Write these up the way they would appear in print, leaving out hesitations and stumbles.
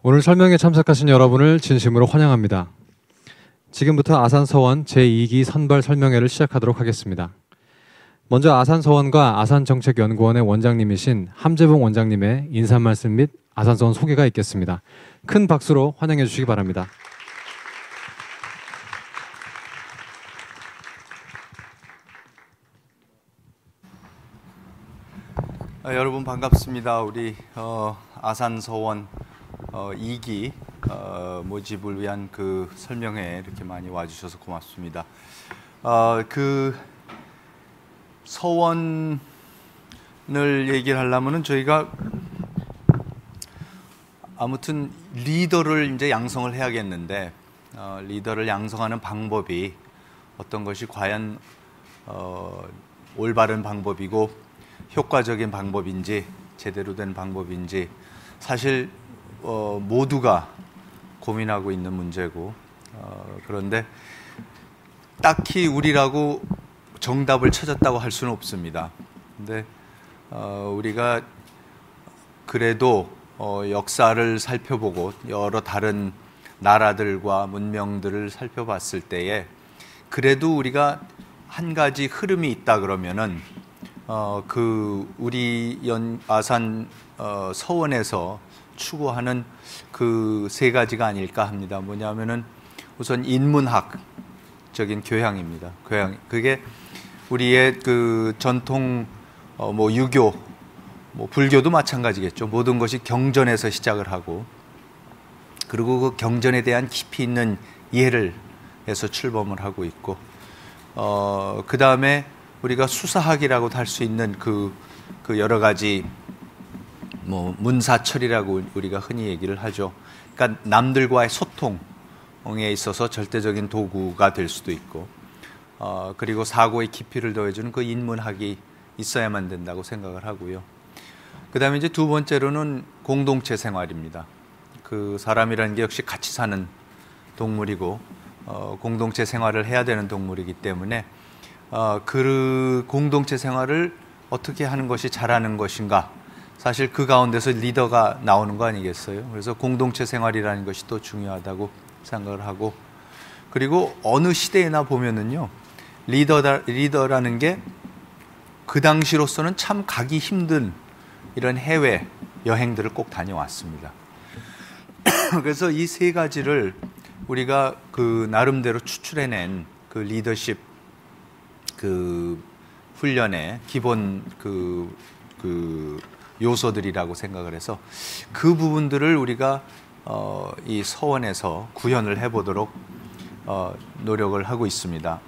오늘 설명에 참석하신 여러분을 진심으로 환영합니다. 지금부터 아산서원 제2기 선발 설명회를 시작하도록 하겠습니다. 먼저 아산서원과 아산정책연구원의 원장님이신 함재봉 원장님의 인사 말씀 및 아산서원 소개가 있겠습니다. 큰 박수로 환영해 주시기 바랍니다. 여러분 반갑습니다. 우리 아산서원 2기 모집을 위한 그 설명회에 이렇게 많이 와주셔서 고맙습니다. 그 서원을 얘기를 하려면은 저희가 아무튼 리더를 이제 양성을 해야겠는데 리더를 양성하는 방법이 어떤 것이 과연 올바른 방법이고 효과적인 방법인지 제대로 된 방법인지 사실 모두가 고민하고 있는 문제고 그런데 딱히 우리라고 정답을 찾았다고 할 수는 없습니다. 근데 우리가 그래도 역사를 살펴보고 여러 다른 나라들과 문명들을 살펴봤을 때에 그래도 우리가 한 가지 흐름이 있다 그러면은 우리 아산 서원에서 추구하는 그 세 가지가 아닐까 합니다. 뭐냐면은 우선 인문학적인 교양입니다. 교양. 그게 우리의 그 전통 유교, 불교도 마찬가지겠죠. 모든 것이 경전에서 시작을 하고 그리고 그 경전에 대한 깊이 있는 이해를 해서 출범을 하고 있고 그 다음에 우리가 수사학이라고도 할 수 있는 그 여러 가지 문사철이라고 우리가 흔히 얘기를 하죠. 그러니까 남들과의 소통에 있어서 절대적인 도구가 될 수도 있고 그리고 사고의 깊이를 더해주는 그 인문학이 있어야만 된다고 생각을 하고요. 그 다음에 이제 두 번째로는 공동체 생활입니다. 그 사람이라는 게 역시 같이 사는 동물이고 공동체 생활을 해야 되는 동물이기 때문에 그 공동체 생활을 어떻게 하는 것이 잘하는 것인가 사실 그 가운데서 리더가 나오는 거 아니겠어요? 그래서 공동체 생활이라는 것이 또 중요하다고 생각을 하고 그리고 어느 시대에나 보면은요 리더라는 게 그 당시로서는 참 가기 힘든 이런 해외 여행들을 꼭 다녀왔습니다. 그래서 이 세 가지를 우리가 그 나름대로 추출해낸 그 리더십 그 훈련의 기본 그 요소들이라고 생각을 해서 그 부분들을 우리가 이 서원에서 구현을 해보도록 노력을 하고 있습니다.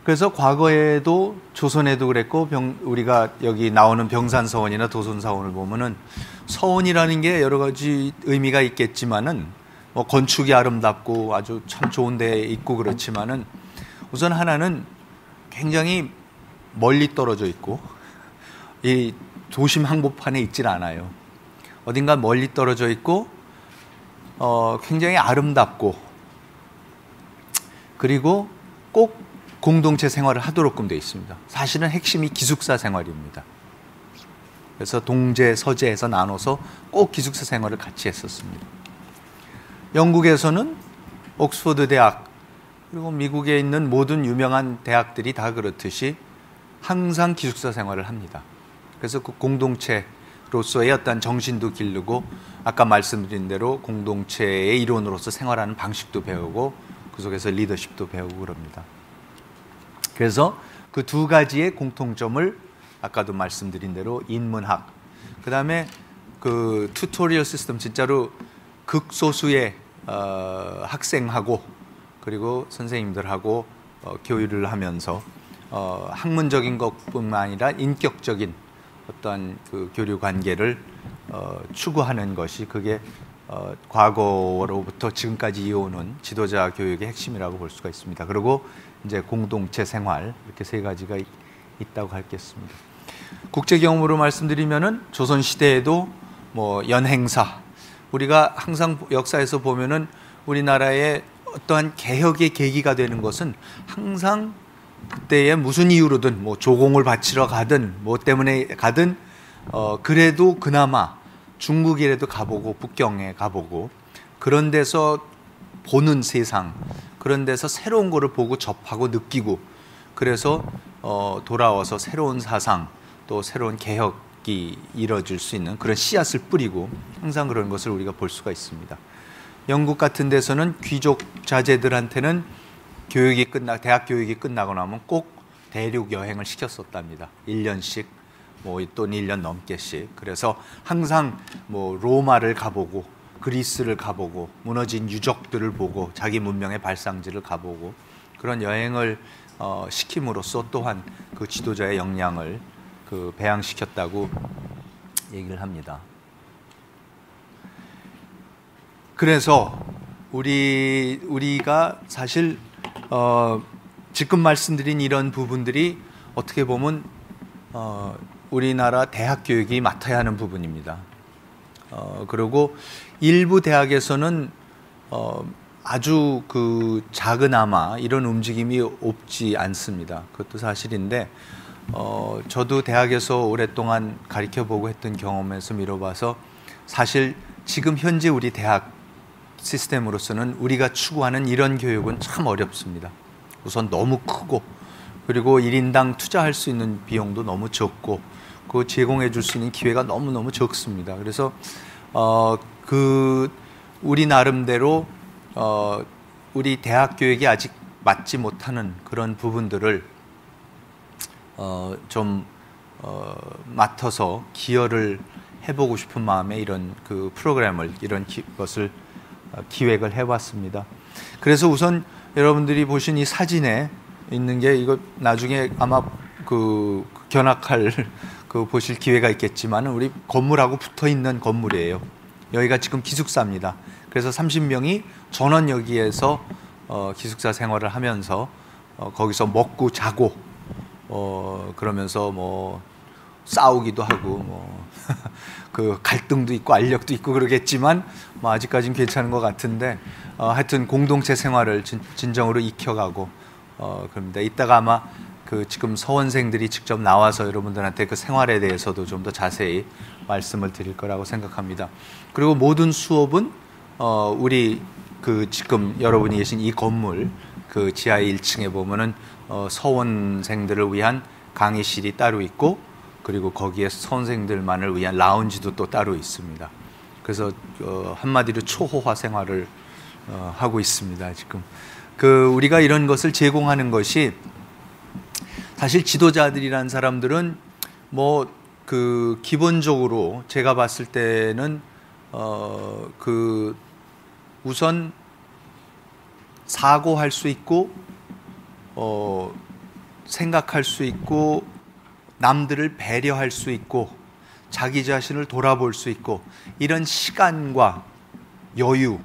그래서 과거에도 조선에도 그랬고 우리가 여기 나오는 병산서원이나 도선서원을 보면은 서원이라는 게 여러 가지 의미가 있겠지만은 건축이 아름답고 아주 참 좋은 데 있고 그렇지만은 우선 하나는 굉장히 멀리 떨어져 있고 이 도심 한복판에 있질 않아요. 어딘가 멀리 떨어져 있고 굉장히 아름답고 그리고 꼭 공동체 생활을 하도록끔 되어 있습니다. 사실은 핵심이 기숙사 생활입니다. 그래서 동제, 서제에서 나눠서 꼭 기숙사 생활을 같이 했었습니다. 영국에서는 옥스퍼드 대학 그리고 미국에 있는 모든 유명한 대학들이 다 그렇듯이 항상 기숙사 생활을 합니다. 그래서 그 공동체로서의 어떤 정신도 기르고 아까 말씀드린 대로 공동체의 일원으로서 생활하는 방식도 배우고 그 속에서 리더십도 배우고 그럽니다. 그래서 그 두 가지의 공통점을 아까도 말씀드린 대로 인문학 그 다음에 그 튜토리얼 시스템 진짜로 극소수의 학생하고 그리고 선생님들하고 교류를 하면서 학문적인 것뿐만 아니라 인격적인 어떤 그 교류 관계를 추구하는 것이 그게 과거로부터 지금까지 이어오는 지도자 교육의 핵심이라고 볼 수가 있습니다. 그리고 이제 공동체 생활 이렇게 세 가지가 있다고 하겠습니다. 국제 경험으로 말씀드리면은 조선 시대에도 연행사 우리가 항상 역사에서 보면은 우리나라의 어떠한 개혁의 계기가 되는 것은 항상 그때에 무슨 이유로든 조공을 바치러 가든 때문에 가든 그래도 그나마 중국이라도 가보고 북경에 가보고 그런 데서 보는 세상, 그런 데서 새로운 거를 보고 접하고 느끼고 그래서 돌아와서 새로운 사상 또 새로운 개혁이 이뤄질 수 있는 그런 씨앗을 뿌리고 항상 그런 것을 우리가 볼 수가 있습니다. 영국 같은 데서는 귀족 자제들한테는 대학 교육이 끝나고 나면 꼭 대륙 여행을 시켰었답니다. 1년씩 또 1년 넘게씩. 그래서 항상 로마를 가보고 그리스를 가보고 무너진 유적들을 보고 자기 문명의 발상지를 가보고 그런 여행을 시킴으로써 또한 그 지도자의 역량을 배양시켰다고 얘기를 합니다. 그래서 우리가 사실 지금 말씀드린 이런 부분들이 어떻게 보면 우리나라 대학 교육이 맡아야 하는 부분입니다. 그리고 일부 대학에서는 아주 작은아마 이런 움직임이 없지 않습니다. 그것도 사실인데 저도 대학에서 오랫동안 가르쳐보고 했던 경험에서 미뤄봐서 사실 지금 현재 우리 대학 시스템으로서는 우리가 추구하는 이런 교육은 참 어렵습니다. 우선 너무 크고 그리고 1인당 투자할 수 있는 비용도 너무 적고 그 제공해 줄 수 있는 기회가 너무너무 적습니다. 그래서 우리 나름대로 우리 대학 교육이 아직 맞지 못하는 그런 부분들을 좀 맡아서 기여를 해보고 싶은 마음에 이런 프로그램을 이런 것을 기획을 해봤습니다. 그래서 우선 여러분들이 보신 이 사진에 있는 게 이거 나중에 아마 견학할 보실 기회가 있겠지만 우리 건물하고 붙어 있는 건물이에요. 여기가 지금 기숙사입니다. 그래서 30명이 전원 여기에서 기숙사 생활을 하면서 거기서 먹고 자고 그러면서 싸우기도 하고 갈등도 있고 알력도 있고 그러겠지만 아직까지는 괜찮은 것 같은데 하여튼 공동체 생활을 진정으로 익혀가고 그럽니다. 이따가 아마 지금 서원생들이 직접 나와서 여러분들한테 그 생활에 대해서도 좀 더 자세히 말씀을 드릴 거라고 생각합니다. 그리고 모든 수업은 우리 지금 여러분이 계신 이 건물 지하 1층에 보면은 서원생들을 위한 강의실이 따로 있고 그리고 거기에 서원생들만을 위한 라운지도 또 따로 있습니다. 그래서 한마디로 초호화 생활을 하고 있습니다. 지금 우리가 이런 것을 제공하는 것이 사실 지도자들이란 사람들은 기본적으로 제가 봤을 때는 우선 사고할 수 있고 생각할 수 있고 남들을 배려할 수 있고 자기 자신을 돌아볼 수 있고 이런 시간과 여유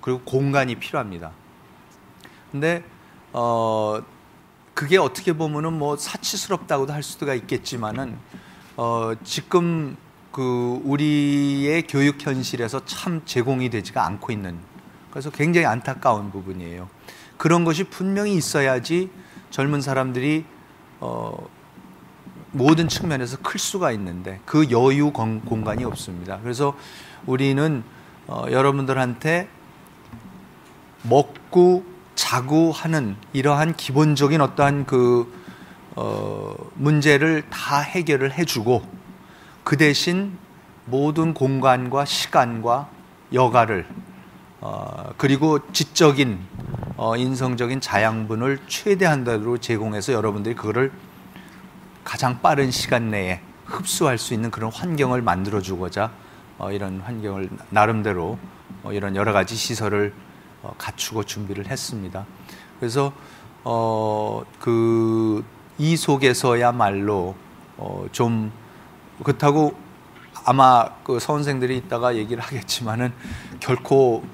그리고 공간이 필요합니다. 근데 그게 어떻게 보면은 사치스럽다고도 할 수가 있겠지만은 지금 우리의 교육 현실에서 참 제공이 되지가 않고 있는 그래서 굉장히 안타까운 부분이에요. 그런 것이 분명히 있어야지 젊은 사람들이 모든 측면에서 클 수가 있는데 그 여유 공간이 없습니다. 그래서 우리는 여러분들한테 먹고 자고 하는 이러한 기본적인 어떠한 문제를 다 해결을 해주고 그 대신 모든 공간과 시간과 여가를 그리고 지적인 인성적인 자양분을 최대한도로 제공해서 여러분들이 그거를 가장 빠른 시간 내에 흡수할 수 있는 그런 환경을 만들어주고자 이런 환경을 나름대로 이런 여러 가지 시설을 갖추고 준비를 했습니다. 그래서 이 속에서야말로 좀 그렇다고 아마 서원생들이 이따가 얘기를 하겠지만은 결코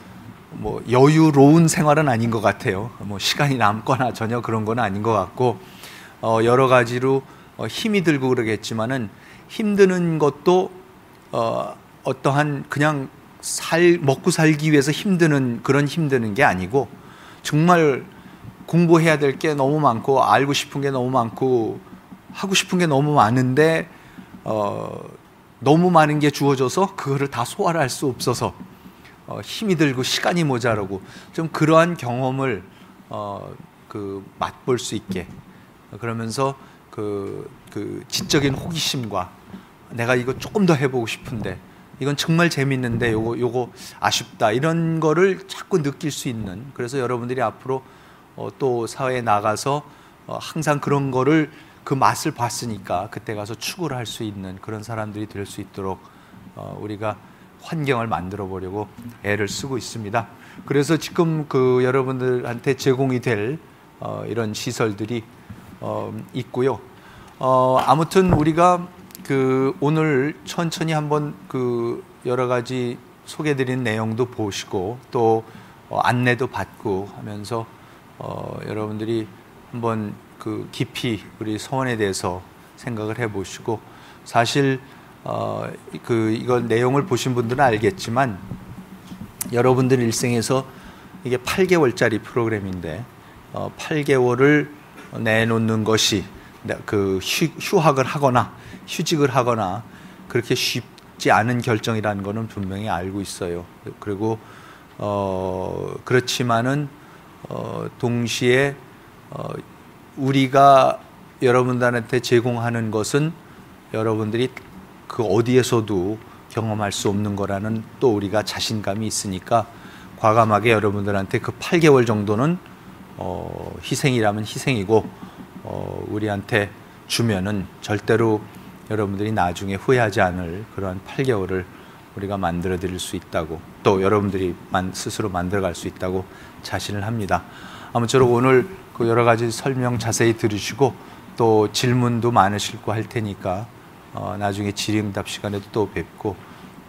여유로운 생활은 아닌 것 같아요. 시간이 남거나 전혀 그런 건 아닌 것 같고 여러 가지로 힘이 들고 그러겠지만은 힘드는 것도 어떠한 그냥 먹고 살기 위해서 힘드는 그런 힘드는 게 아니고 정말 공부해야 될 게 너무 많고 알고 싶은 게 너무 많고 하고 싶은 게 너무 많은데 너무 많은 게 주어져서 그거를 다 소화를 할 수 없어서 힘이 들고 시간이 모자라고 좀 그러한 경험을 맛볼 수 있게 그러면서 그 지적인 호기심과 내가 이거 조금 더 해보고 싶은데 이건 정말 재밌는데 요거 아쉽다 이런 거를 자꾸 느낄 수 있는 그래서 여러분들이 앞으로 또 사회에 나가서 항상 그런 거를 그 맛을 봤으니까 그때 가서 추구를 할 수 있는 그런 사람들이 될 수 있도록 우리가 환경을 만들어 보려고 애를 쓰고 있습니다. 그래서 지금 여러분들한테 제공이 될 이런 시설들이 있고요. 아무튼 우리가 오늘 천천히 한번 여러 가지 소개드린 내용도 보시고 또 안내도 받고 하면서 여러분들이 한번 깊이 우리 서원에 대해서 생각을 해보시고 사실 이걸 내용을 보신 분들은 알겠지만 여러분들 일생에서 이게 8개월짜리 프로그램인데 8개월을 내놓는 것이 휴학을 하거나 휴직을 하거나 그렇게 쉽지 않은 결정이라는 것은 분명히 알고 있어요. 그리고 그렇지만은 동시에 우리가 여러분들한테 제공하는 것은 여러분들이 그 어디에서도 경험할 수 없는 거라는 또 우리가 자신감이 있으니까 과감하게 여러분들한테 그 8개월 정도는 희생이라면 희생이고 우리한테 주면은 절대로 여러분들이 나중에 후회하지 않을 그러한 8개월을 우리가 만들어 드릴 수 있다고 또 여러분들이 스스로 만들어 갈 수 있다고 자신을 합니다. 아무쪼록 오늘 여러 가지 설명 자세히 들으시고 또 질문도 많으실 거 할 테니까 나중에 질의응답 시간에도 또 뵙고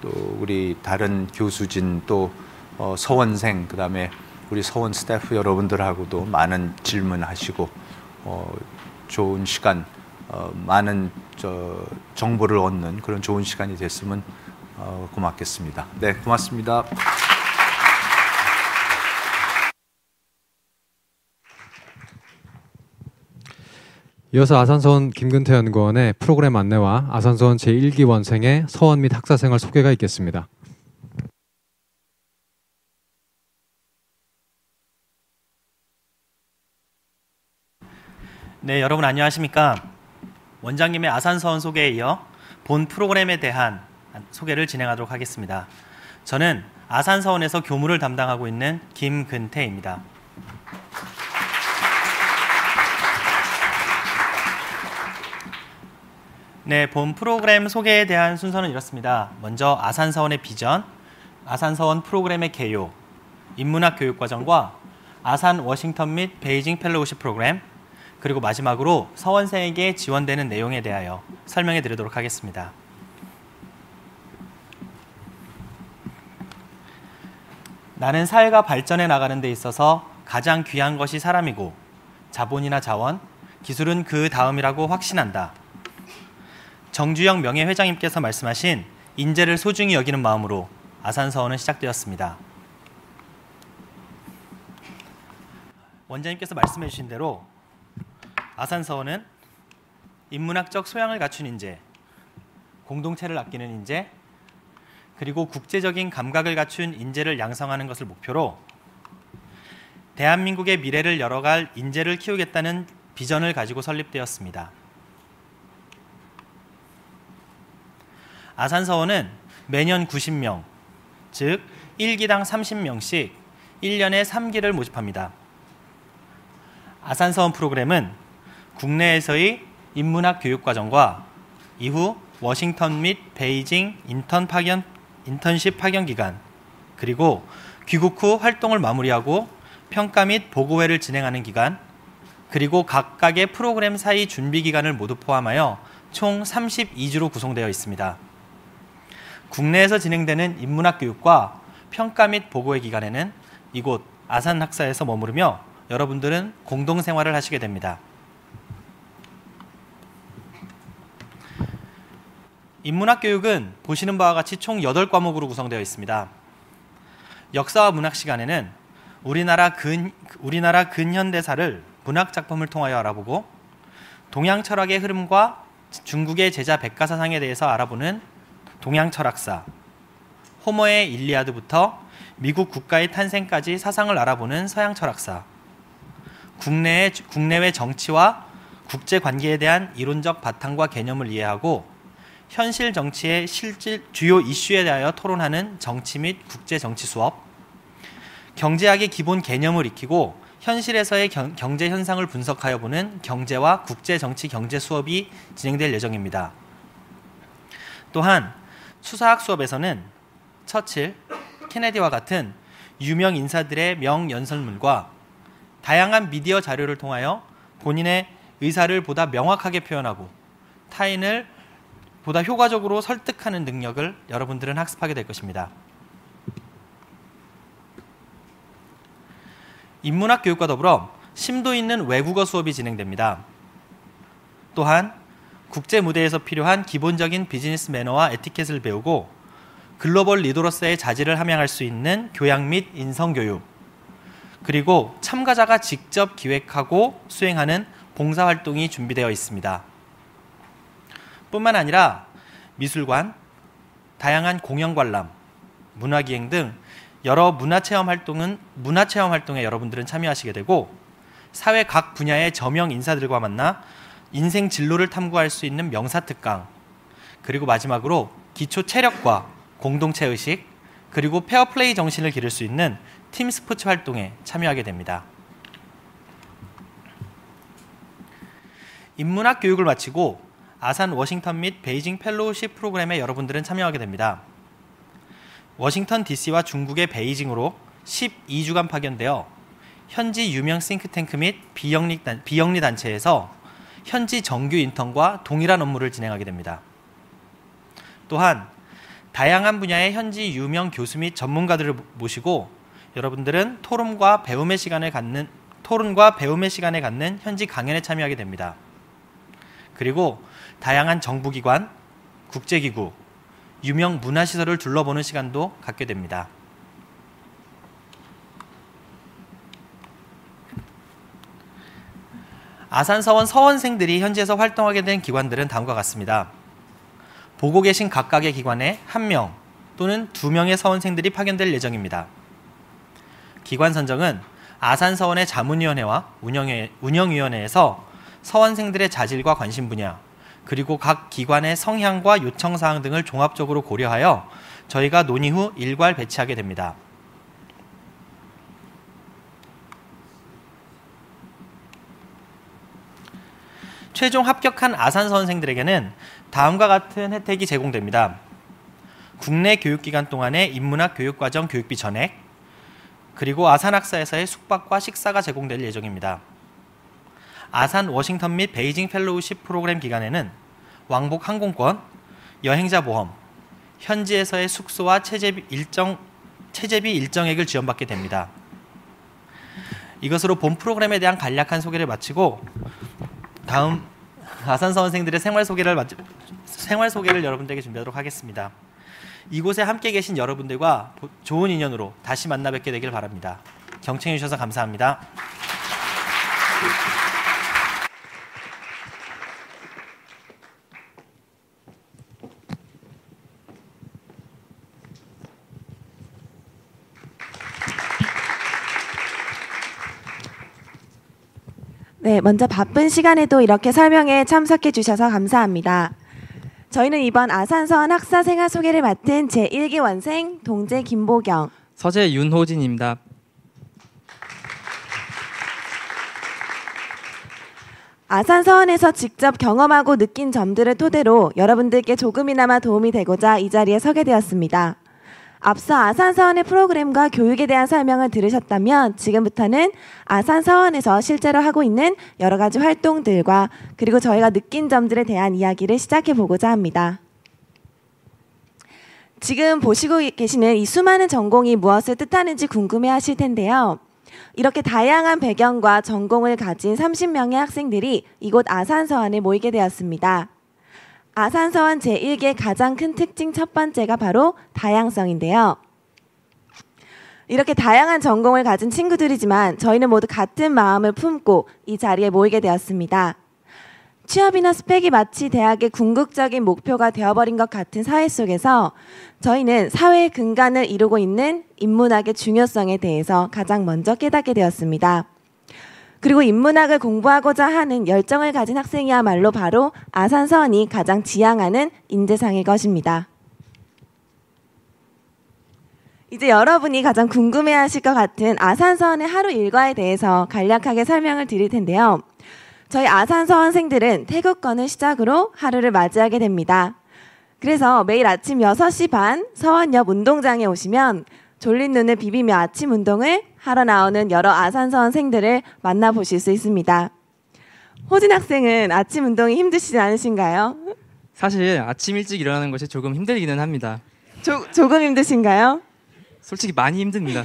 또 우리 다른 교수진 또 서원생 그다음에 우리 서원 스태프 여러분들하고도 많은 질문하시고 좋은 시간 많은 정보를 얻는 그런 좋은 시간이 됐으면 고맙겠습니다. 네, 고맙습니다. 이어서 아산서원 김근태 연구원의 프로그램 안내와 아산서원 제1기 원생의 서원 및 학사생활 소개가 있겠습니다. 네, 여러분 안녕하십니까? 원장님의 아산서원 소개에 이어 본 프로그램에 대한 소개를 진행하도록 하겠습니다. 저는 아산서원에서 교무를 담당하고 있는 김근태입니다. 네, 본 프로그램 소개에 대한 순서는 이렇습니다. 먼저 아산서원의 비전, 아산서원 프로그램의 개요, 인문학 교육과정과 아산 워싱턴 및 베이징 펠로우십 프로그램, 그리고 마지막으로 서원생에게 지원되는 내용에 대하여 설명해 드리도록 하겠습니다. 나는 사회가 발전해 나가는 데 있어서 가장 귀한 것이 사람이고 자본이나 자원, 기술은 그 다음이라고 확신한다. 정주영 명예회장님께서 말씀하신 인재를 소중히 여기는 마음으로 아산서원은 시작되었습니다. 원장님께서 말씀해 주신 대로 아산서원은 인문학적 소양을 갖춘 인재, 공동체를 아끼는 인재, 그리고 국제적인 감각을 갖춘 인재를 양성하는 것을 목표로 대한민국의 미래를 열어갈 인재를 키우겠다는 비전을 가지고 설립되었습니다. 아산서원은 매년 90명, 즉 1기당 30명씩 1년에 3기를 모집합니다. 아산서원 프로그램은 국내에서의 인문학 교육과정과 이후 워싱턴 및 베이징 인턴십 파견 기간, 그리고 귀국 후 활동을 마무리하고 평가 및 보고회를 진행하는 기간, 그리고 각각의 프로그램 사이 준비 기간을 모두 포함하여 총 32주로 구성되어 있습니다. 국내에서 진행되는 인문학 교육과 평가 및 보고회 기간에는 이곳 아산학사에서 머무르며 여러분들은 공동생활을 하시게 됩니다. 인문학 교육은 보시는 바와 같이 총 8과목으로 구성되어 있습니다. 역사와 문학 시간에는 우리나라 근현대사를 문학 작품을 통하여 알아보고 동양 철학의 흐름과 중국의 제자 백가사상에 대해서 알아보는 동양 철학사, 호머의 일리아드부터 미국 국가의 탄생까지 사상을 알아보는 서양 철학사, 국내외 정치와 국제 관계에 대한 이론적 바탕과 개념을 이해하고 현실 정치의 주요 이슈에 대하여 토론하는 정치 및 국제 정치 수업, 경제학의 기본 개념을 익히고 현실에서의 경제 현상을 분석하여 보는 경제와 국제 정치 경제 수업이 진행될 예정입니다. 또한 수사학 수업에서는 처칠, 케네디와 같은 유명 인사들의 명연설문과 다양한 미디어 자료를 통하여 본인의 의사를 보다 명확하게 표현하고 타인을 보다 효과적으로 설득하는 능력을 여러분들은 학습하게 될 것입니다. 인문학 교육과 더불어 심도 있는 외국어 수업이 진행됩니다. 또한 국제 무대에서 필요한 기본적인 비즈니스 매너와 에티켓을 배우고 글로벌 리더로서의 자질을 함양할 수 있는 교양 및 인성교육, 그리고 참가자가 직접 기획하고 수행하는 봉사활동이 준비되어 있습니다. 뿐만 아니라 미술관, 다양한 공연관람, 문화기행 등 여러 문화체험 활동에 여러분들은 참여하시게 되고 사회 각 분야의 저명 인사들과 만나 인생 진로를 탐구할 수 있는 명사특강, 그리고 마지막으로 기초 체력과 공동체 의식, 그리고 페어플레이 정신을 기를 수 있는 팀 스포츠 활동에 참여하게 됩니다. 인문학 교육을 마치고 아산 워싱턴 및 베이징 펠로우십 프로그램에 여러분들은 참여하게 됩니다. 워싱턴 DC와 중국의 베이징으로 12주간 파견되어 현지 유명 싱크탱크 및 비영리 단체에서 현지 정규 인턴과 동일한 업무를 진행하게 됩니다. 또한 다양한 분야의 현지 유명 교수 및 전문가들을 모시고 여러분들은 토론과 배움의 시간을 갖는 현지 강연에 참여하게 됩니다. 그리고 다양한 정부기관, 국제기구, 유명 문화시설을 둘러보는 시간도 갖게 됩니다. 아산서원 서원생들이 현지에서 활동하게 된 기관들은 다음과 같습니다. 보고 계신 각각의 기관에 1명 또는 2명의 서원생들이 파견될 예정입니다. 기관 선정은 아산서원의 자문위원회와 운영위원회에서 서원생들의 자질과 관심 분야, 그리고 각 기관의 성향과 요청사항 등을 종합적으로 고려하여 저희가 논의 후 일괄 배치하게 됩니다. 최종 합격한 아산 서원생들에게는 다음과 같은 혜택이 제공됩니다. 국내 교육기간 동안의 인문학 교육과정 교육비 전액, 그리고 아산학사에서의 숙박과 식사가 제공될 예정입니다. 아산 워싱턴 및 베이징 펠로우십 프로그램 기간에는 왕복 항공권, 여행자 보험, 현지에서의 숙소와 체재비 일정액을 지원받게 됩니다. 이것으로 본 프로그램에 대한 간략한 소개를 마치고 다음 아산 서원생들의 생활 소개를 여러분들에게 준비하도록 하겠습니다. 이곳에 함께 계신 여러분들과 좋은 인연으로 다시 만나 뵙게 되길 바랍니다. 경청해 주셔서 감사합니다. 네, 먼저 바쁜 시간에도 이렇게 설명에 참석해 주셔서 감사합니다. 저희는 이번 아산서원 학사 생활 소개를 맡은 제1기 원생 동재 김보경, 서재 윤호진입니다. 아산서원에서 직접 경험하고 느낀 점들을 토대로 여러분들께 조금이나마 도움이 되고자 이 자리에 서게 되었습니다. 앞서 아산서원의 프로그램과 교육에 대한 설명을 들으셨다면 지금부터는 아산서원에서 실제로 하고 있는 여러 가지 활동들과 그리고 저희가 느낀 점들에 대한 이야기를 시작해 보고자 합니다. 지금 보시고 계시는 이 수많은 전공이 무엇을 뜻하는지 궁금해 하실 텐데요. 이렇게 다양한 배경과 전공을 가진 30명의 학생들이 이곳 아산서원에 모이게 되었습니다. 아산서원 제1기의 가장 큰 특징 첫 번째가 바로 다양성인데요. 이렇게 다양한 전공을 가진 친구들이지만 저희는 모두 같은 마음을 품고 이 자리에 모이게 되었습니다. 취업이나 스펙이 마치 대학의 궁극적인 목표가 되어버린 것 같은 사회 속에서 저희는 사회의 근간을 이루고 있는 인문학의 중요성에 대해서 가장 먼저 깨닫게 되었습니다. 그리고 인문학을 공부하고자 하는 열정을 가진 학생이야말로 바로 아산서원이 가장 지향하는 인재상일 것입니다. 이제 여러분이 가장 궁금해하실 것 같은 아산서원의 하루 일과에 대해서 간략하게 설명을 드릴 텐데요. 저희 아산서원생들은 태극권을 시작으로 하루를 맞이하게 됩니다. 그래서 매일 아침 6시 반 서원역 운동장에 오시면 졸린 눈을 비비며 아침 운동을 하러 나오는 여러 아산서원생들을 만나보실 수 있습니다. 호진 학생은 아침 운동이 힘드시지 않으신가요? 사실 아침 일찍 일어나는 것이 조금 힘들기는 합니다. 조금 힘드신가요? 솔직히 많이 힘듭니다.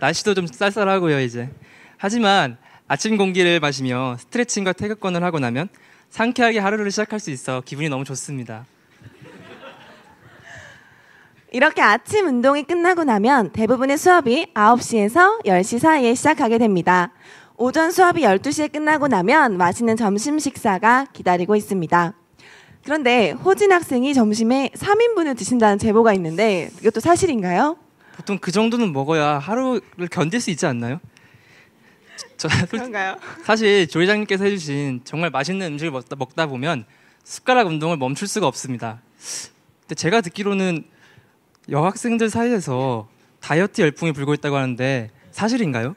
날씨도 좀 쌀쌀하고요 이제. 하지만 아침 공기를 마시며 스트레칭과 태극권을 하고 나면 상쾌하게 하루를 시작할 수 있어 기분이 너무 좋습니다. 이렇게 아침 운동이 끝나고 나면 대부분의 수업이 9시에서 10시 사이에 시작하게 됩니다. 오전 수업이 12시에 끝나고 나면 맛있는 점심 식사가 기다리고 있습니다. 그런데 호진 학생이 점심에 3인분을 드신다는 제보가 있는데 이것도 사실인가요? 보통 그 정도는 먹어야 하루를 견딜 수 있지 않나요? 그런가요? 사실 조리장님께서 해주신 정말 맛있는 음식을 먹다 보면 숟가락 운동을 멈출 수가 없습니다. 근데 제가 듣기로는 여학생들 사이에서 다이어트 열풍이 불고 있다고 하는데 사실인가요?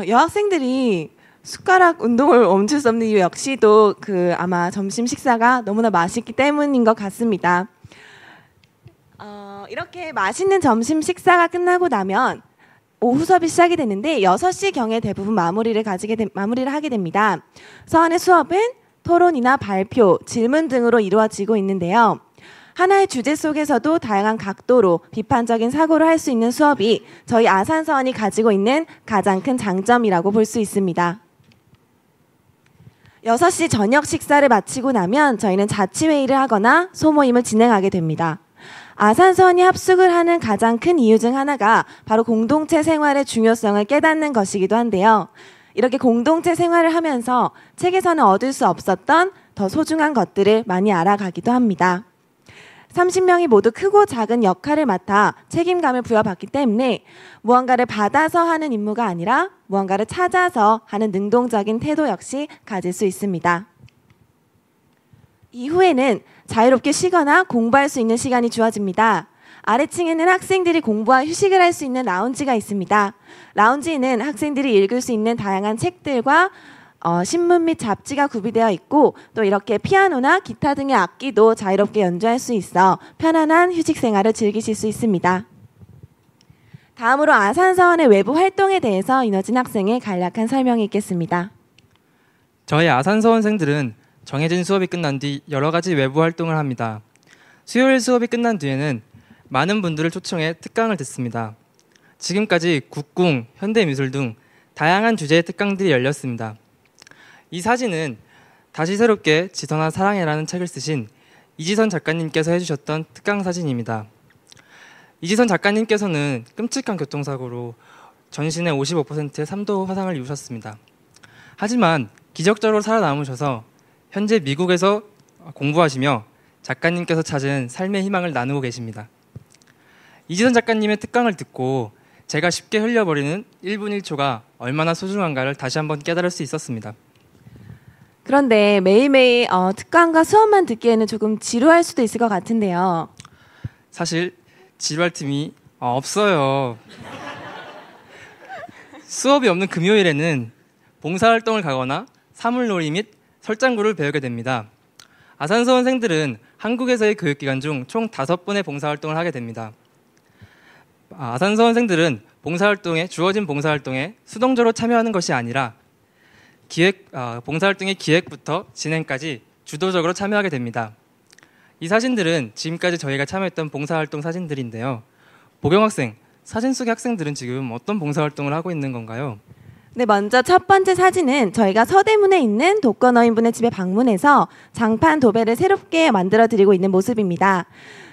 여학생들이 숟가락 운동을 멈출 수 없는 이유 역시도 아마 점심 식사가 너무나 맛있기 때문인 것 같습니다. 이렇게 맛있는 점심 식사가 끝나고 나면 오후 수업이 시작이 되는데 6시경에 대부분 마무리를 하게 됩니다. 서원의 수업은 토론이나 발표, 질문 등으로 이루어지고 있는데요. 하나의 주제 속에서도 다양한 각도로 비판적인 사고를 할 수 있는 수업이 저희 아산서원이 가지고 있는 가장 큰 장점이라고 볼 수 있습니다. 6시 저녁 식사를 마치고 나면 저희는 자치회의를 하거나 소모임을 진행하게 됩니다. 아산서원이 합숙을 하는 가장 큰 이유 중 하나가 바로 공동체 생활의 중요성을 깨닫는 것이기도 한데요. 이렇게 공동체 생활을 하면서 책에서는 얻을 수 없었던 더 소중한 것들을 많이 알아가기도 합니다. 30명이 모두 크고 작은 역할을 맡아 책임감을 부여받기 때문에 무언가를 받아서 하는 임무가 아니라 무언가를 찾아서 하는 능동적인 태도 역시 가질 수 있습니다. 이후에는 자유롭게 쉬거나 공부할 수 있는 시간이 주어집니다. 아래층에는 학생들이 공부와 휴식을 할 수 있는 라운지가 있습니다. 라운지에는 학생들이 읽을 수 있는 다양한 책들과 신문 및 잡지가 구비되어 있고 또 이렇게 피아노나 기타 등의 악기도 자유롭게 연주할 수 있어 편안한 휴식 생활을 즐기실 수 있습니다. 다음으로 아산서원의 외부 활동에 대해서 이너진 학생의 간략한 설명이 있겠습니다. 저희 아산서원생들은 정해진 수업이 끝난 뒤 여러 가지 외부 활동을 합니다. 수요일 수업이 끝난 뒤에는 많은 분들을 초청해 특강을 듣습니다. 지금까지 국궁, 현대미술 등 다양한 주제의 특강들이 열렸습니다. 이 사진은 다시 새롭게 지선아 사랑해라는 책을 쓰신 이지선 작가님께서 해주셨던 특강 사진입니다. 이지선 작가님께서는 끔찍한 교통사고로 전신의 55%의 3도 화상을 입으셨습니다. 하지만 기적적으로 살아남으셔서 현재 미국에서 공부하시며 작가님께서 찾은 삶의 희망을 나누고 계십니다. 이지선 작가님의 특강을 듣고 제가 쉽게 흘려버리는 1분 1초가 얼마나 소중한가를 다시 한번 깨달을 수 있었습니다. 그런데 매일매일 특강과 수업만 듣기에는 조금 지루할 수도 있을 것 같은데요. 사실 지루할 틈이 없어요. 수업이 없는 금요일에는 봉사활동을 가거나 사물놀이 및 설장구를 배우게 됩니다. 아산서원생들은 한국에서의 교육기간 중 총 5번의 봉사활동을 하게 됩니다. 아산서원생들은 주어진 봉사활동에 수동적으로 참여하는 것이 아니라 봉사활동의 기획부터 진행까지 주도적으로 참여하게 됩니다. 이 사진들은 지금까지 저희가 참여했던 봉사활동 사진들인데요. 보경학생, 사진 속의 학생들은 지금 어떤 봉사활동을 하고 있는 건가요? 네, 먼저 첫 번째 사진은 저희가 서대문에 있는 독거노인분의 집에 방문해서 장판 도배를 새롭게 만들어드리고 있는 모습입니다.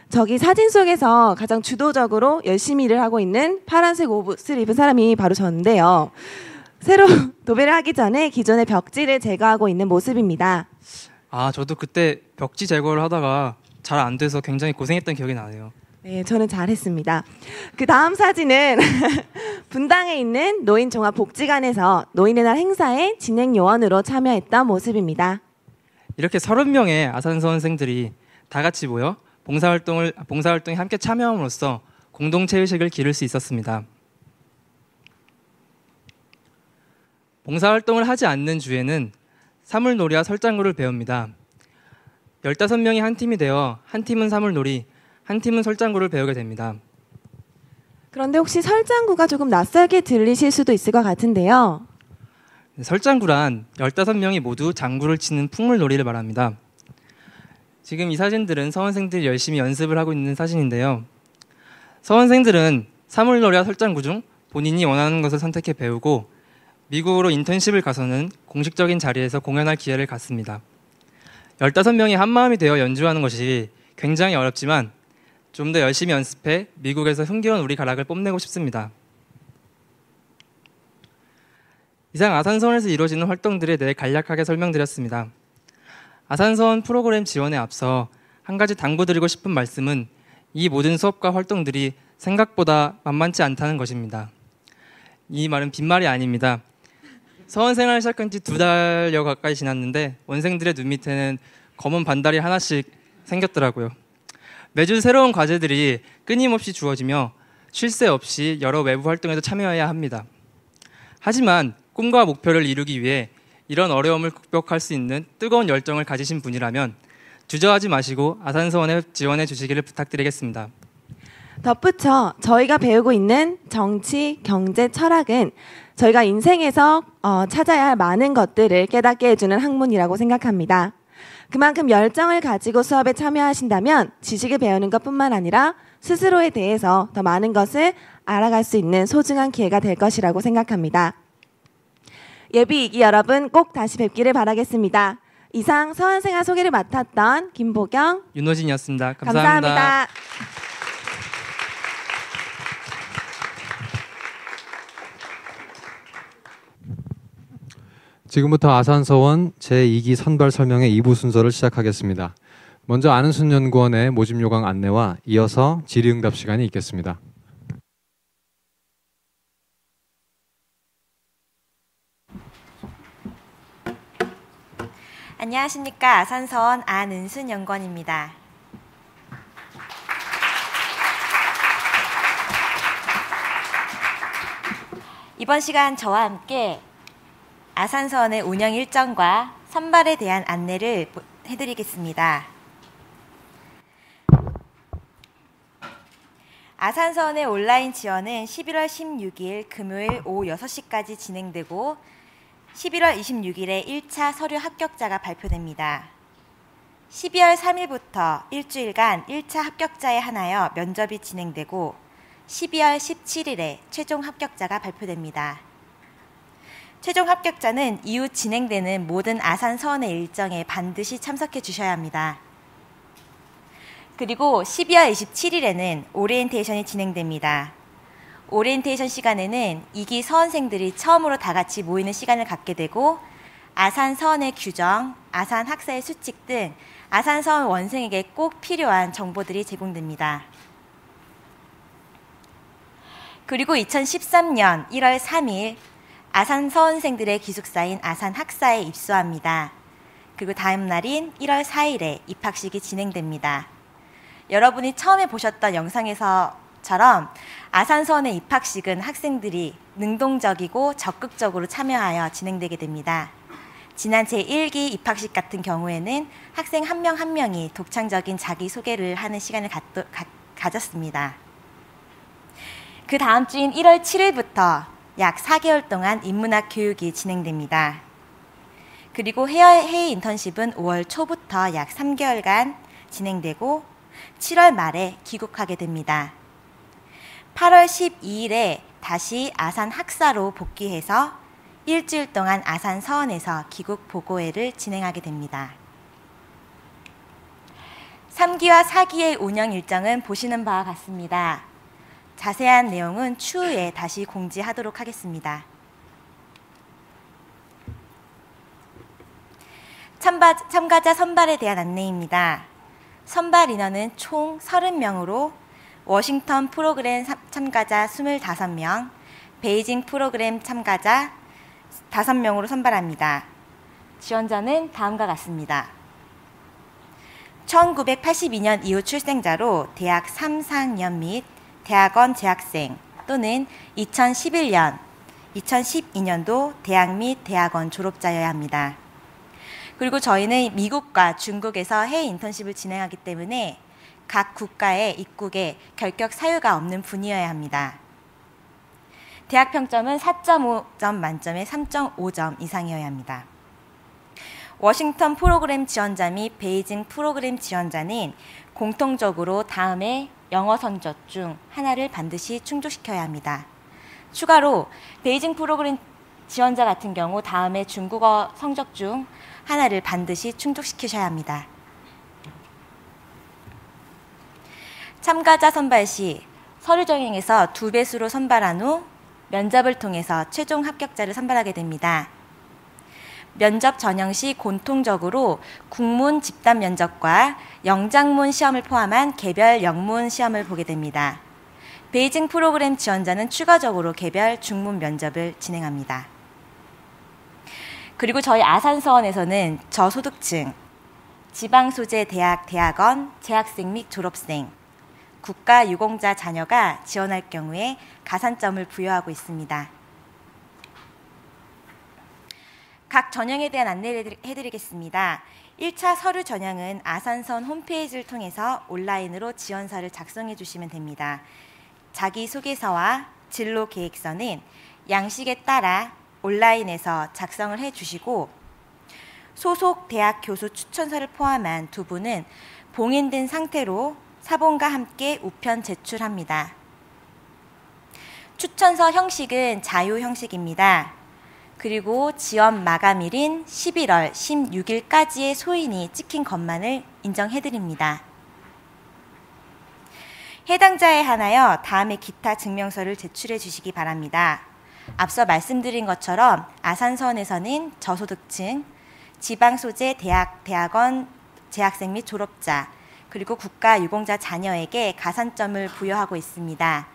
저기 사진 속에서 가장 주도적으로 열심히 일을 하고 있는 파란색 옷을 입은 사람이 바로 저인데요. 새로 도배를 하기 전에 기존의 벽지를 제거하고 있는 모습입니다. 아, 저도 그때 벽지 제거를 하다가 잘 안 돼서 굉장히 고생했던 기억이 나네요. 네, 저는 잘했습니다. 그 다음 사진은 분당에 있는 노인종합복지관에서 노인의 날 행사에 진행 요원으로 참여했던 모습입니다. 이렇게 30명의 아산서원생들이 다 같이 모여 봉사활동에 함께 참여함으로써 공동체 의식을 기를 수 있었습니다. 봉사활동을 하지 않는 주에는 사물놀이와 설장구를 배웁니다. 15명이 한 팀이 되어 한 팀은 사물놀이, 한 팀은 설장구를 배우게 됩니다. 그런데 혹시 설장구가 조금 낯설게 들리실 수도 있을 것 같은데요. 설장구란 15명이 모두 장구를 치는 풍물놀이를 말합니다. 지금 이 사진들은 서원생들이 열심히 연습을 하고 있는 사진인데요. 서원생들은 사물놀이와 설장구 중 본인이 원하는 것을 선택해 배우고 미국으로 인턴십을 가서는 공식적인 자리에서 공연할 기회를 갖습니다. 15명이 한마음이 되어 연주하는 것이 굉장히 어렵지만 좀 더 열심히 연습해 미국에서 흥겨운 우리 가락을 뽐내고 싶습니다. 이상 아산서원에서 이루어지는 활동들에 대해 간략하게 설명드렸습니다. 아산서원 프로그램 지원에 앞서 한 가지 당부드리고 싶은 말씀은 이 모든 수업과 활동들이 생각보다 만만치 않다는 것입니다. 이 말은 빈말이 아닙니다. 서원 생활을 시작한 지 2달여 가까이 지났는데 원생들의 눈 밑에는 검은 반달이 하나씩 생겼더라고요. 매주 새로운 과제들이 끊임없이 주어지며 쉴 새 없이 여러 외부 활동에도 참여해야 합니다. 하지만 꿈과 목표를 이루기 위해 이런 어려움을 극복할 수 있는 뜨거운 열정을 가지신 분이라면 주저하지 마시고 아산서원에 지원해 주시기를 부탁드리겠습니다. 덧붙여 저희가 배우고 있는 정치, 경제, 철학은 저희가 인생에서 찾아야 할 많은 것들을 깨닫게 해주는 학문이라고 생각합니다. 그만큼 열정을 가지고 수업에 참여하신다면 지식을 배우는 것뿐만 아니라 스스로에 대해서 더 많은 것을 알아갈 수 있는 소중한 기회가 될 것이라고 생각합니다. 예비 2기 여러분 꼭 다시 뵙기를 바라겠습니다. 이상 서원생활 소개를 맡았던 김보경, 윤호진이었습니다. 감사합니다. 감사합니다. 지금부터 아산서원 제2기 선발 설명회 2부 순서를 시작하겠습니다. 먼저 안은순 연구원의 모집 요강 안내와 이어서 질의응답 시간이 있겠습니다. 안녕하십니까. 아산서원 안은순 연구원입니다. 이번 시간 저와 함께 아산서원의 운영 일정과 선발에 대한 안내를 해드리겠습니다. 아산서원의 온라인 지원은 11월 16일 금요일 오후 6시까지 진행되고 11월 26일에 1차 서류 합격자가 발표됩니다. 12월 3일부터 일주일간 1차 합격자에 한하여 면접이 진행되고 12월 17일에 최종 합격자가 발표됩니다. 최종 합격자는 이후 진행되는 모든 아산서원의 일정에 반드시 참석해 주셔야 합니다. 그리고 12월 27일에는 오리엔테이션이 진행됩니다. 오리엔테이션 시간에는 2기 서원생들이 처음으로 다 같이 모이는 시간을 갖게 되고 아산서원의 규정, 아산학사의 수칙 등 아산서원 원생에게 꼭 필요한 정보들이 제공됩니다. 그리고 2013년 1월 3일 아산서원생들의 기숙사인 아산학사에 입소합니다. 그리고 다음 날인 1월 4일에 입학식이 진행됩니다. 여러분이 처음에 보셨던 영상에서처럼 아산서원의 입학식은 학생들이 능동적이고 적극적으로 참여하여 진행되게 됩니다. 지난 제1기 입학식 같은 경우에는 학생 한 명 한 명이 독창적인 자기소개를 하는 시간을 가졌습니다. 그 다음 주인 1월 7일부터 약 4개월 동안 인문학 교육이 진행됩니다. 그리고 해외 인턴십은 5월 초부터 약 3개월간 진행되고 7월 말에 귀국하게 됩니다. 8월 12일에 다시 아산 학사로 복귀해서 일주일 동안 아산 서원에서 귀국 보고회를 진행하게 됩니다. 3기와 4기의 운영 일정은 보시는 바와 같습니다. 자세한 내용은 추후에 다시 공지하도록 하겠습니다. 참가자 선발에 대한 안내입니다. 선발 인원은 총 30명으로 워싱턴 프로그램 참가자 25명, 베이징 프로그램 참가자 5명으로 선발합니다. 지원자는 다음과 같습니다. 1982년 이후 출생자로 대학 3, 4학년 및 대학원 재학생 또는 2011년, 2012년도 대학 및 대학원 졸업자여야 합니다. 그리고 저희는 미국과 중국에서 해외 인턴십을 진행하기 때문에 각 국가의 입국에 결격 사유가 없는 분이어야 합니다. 대학 평점은 4.5점 만점에 3.5점 이상이어야 합니다. 워싱턴 프로그램 지원자 및 베이징 프로그램 지원자는 공통적으로 다음의 영어 성적 중 하나를 반드시 충족시켜야 합니다. 추가로 베이징 프로그램 지원자 같은 경우 다음의 중국어 성적 중 하나를 반드시 충족시키셔야 합니다. 참가자 선발 시 서류 정행에서 2배수로 선발한 후 면접을 통해서 최종 합격자를 선발하게 됩니다. 면접 전형 시 공통적으로 국문 집단 면접과 영장문 시험을 포함한 개별 영문 시험을 보게 됩니다. 베이징 프로그램 지원자는 추가적으로 개별 중문 면접을 진행합니다. 그리고 저희 아산서원에서는 저소득층, 지방소재 대학, 대학원, 재학생 및 졸업생, 국가유공자 자녀가 지원할 경우에 가산점을 부여하고 있습니다. 각 전형에 대한 안내를 해드리겠습니다. 1차 서류 전형은 아산서원 홈페이지를 통해서 온라인으로 지원서를 작성해 주시면 됩니다. 자기소개서와 진로계획서는 양식에 따라 온라인에서 작성을 해주시고 소속 대학 교수 추천서를 포함한 두 분은 봉인된 상태로 사본과 함께 우편 제출합니다. 추천서 형식은 자유 형식입니다. 그리고 지원 마감일인 11월 16일까지의 소인이 찍힌 것만을 인정해드립니다. 해당자에 한하여 다음의 기타 증명서를 제출해 주시기 바랍니다. 앞서 말씀드린 것처럼 아산서원에서는 저소득층, 지방소재 대학, 대학원 재학생 및 졸업자, 그리고 국가유공자 자녀에게 가산점을 부여하고 있습니다.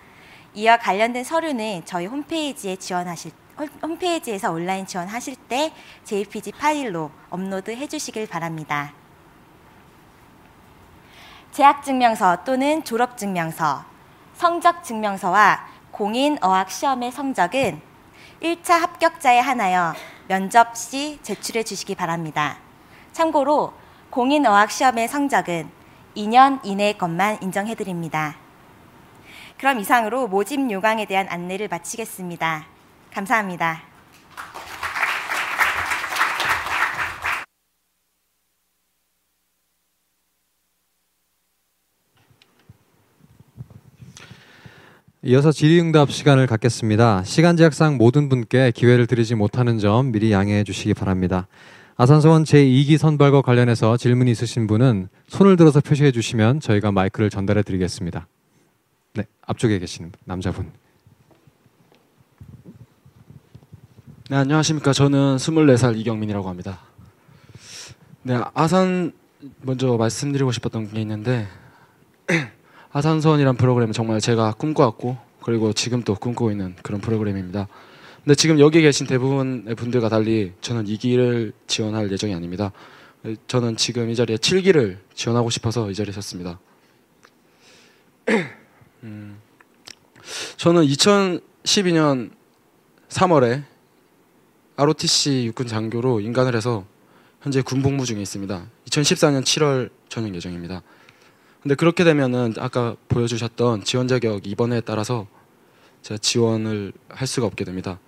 이와 관련된 서류는 저희 홈페이지에서 온라인 지원하실 때 JPG 파일로 업로드 해주시길 바랍니다. 재학증명서 또는 졸업증명서, 성적증명서와 공인어학시험의 성적은 1차 합격자에 한하여 면접 시 제출해 주시기 바랍니다. 참고로 공인어학시험의 성적은 2년 이내의 것만 인정해드립니다. 그럼 이상으로 모집 요강에 대한 안내를 마치겠습니다. 감사합니다. 이어서 질의응답 시간을 갖겠습니다. 시간 제약상 모든 분께 기회를 드리지 못하는 점 미리 양해해 주시기 바랍니다. 아산서원 제2기 선발과 관련해서 질문이 있으신 분은 손을 들어서 표시해 주시면 저희가 마이크를 전달해 드리겠습니다. 네, 앞쪽에 계시는 남자분. 네, 안녕하십니까. 저는 24살 이경민이라고 합니다. 네, 아산 먼저 말씀드리고 싶었던 게 있는데 아산서원이란 프로그램은 정말 제가 꿈꿔왔고 그리고 지금 또 꿈꾸고 있는 그런 프로그램입니다. 근데 지금 여기 계신 대부분의 분들과 달리 저는 2기를 지원할 예정이 아닙니다. 저는 지금 이 자리에 7기를 지원하고 싶어서 이 자리에 섰습니다. 저는 2012년 3월에 ROTC 육군 장교로 인간을 해서 현재 군 복무 중에 있습니다. 2014년 7월 전역 예정입니다. 근데 그렇게 되면은 아까 보여주셨던 지원 자격 2번에 따라서 제가 지원을 할 수가 없게 됩니다.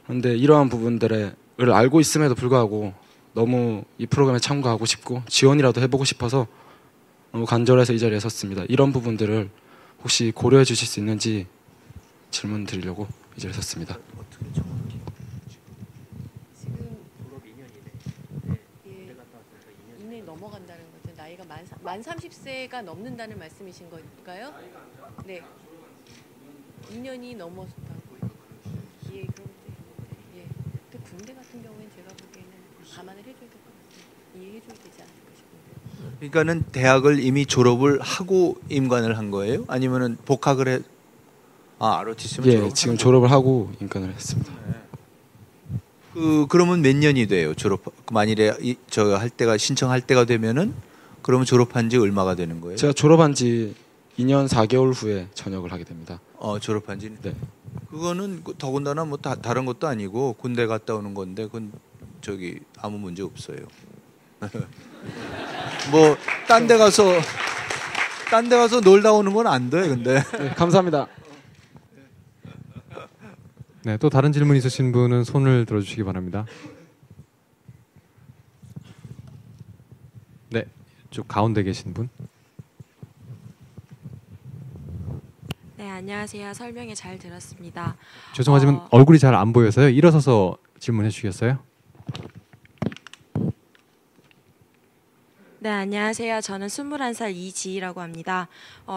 그런데 이러한 부분들을 알고 있음에도 불구하고 너무 이 프로그램에 참가하고 싶고 지원이라도 해보고 싶어서 너무 간절해서 이 자리에 섰습니다. 이런 부분들을 혹시 고려해 주실 수 있는지 질문 드리려고 이 자리에 섰습니다. 넘어간다는 것은 나이가 만 30세가 넘는다는 말씀이신 걸까요? 네. 2년이 넘었다고. 예, 그런데 예. 또 군대 같은 경우에는 제가 보기에는 감안을 해줘야 될 것 같아요. 이해해 줘야 되지 않을까 싶은데. 그러니까는 대학을 이미 졸업을 하고 임관을 한 거예요? 아니면은 복학을 해? ROTC면 예, 지금 졸업을 하고 임관을 했습니다. 그러면 몇 년이 돼요? 졸업 만일에 저 할 때가 신청할 때가 되면은 그러면 졸업한 지 얼마가 되는 거예요? 제가 졸업한 지 2년 4개월 후에 전역을 하게 됩니다. 졸업한 지. 네. 그거는 더군다나 뭐 다른 것도 아니고 군대 갔다 오는 건데 그건 저기 아무 문제 없어요. 뭐 딴 데 가서 놀다 오는 건 안 돼. 근데. 네, 감사합니다. 네, 또 다른 질문 있으신 분은 손을 들어주시기 바랍니다. 네, 쭉 가운데 계신 분. 네, 안녕하세요. 설명에 잘 들었습니다. 죄송하지만 얼굴이 잘 안 보여서요. 일어서서 질문해 주시겠어요? 네, 안녕하세요. 저는 21살 이지희라고 합니다.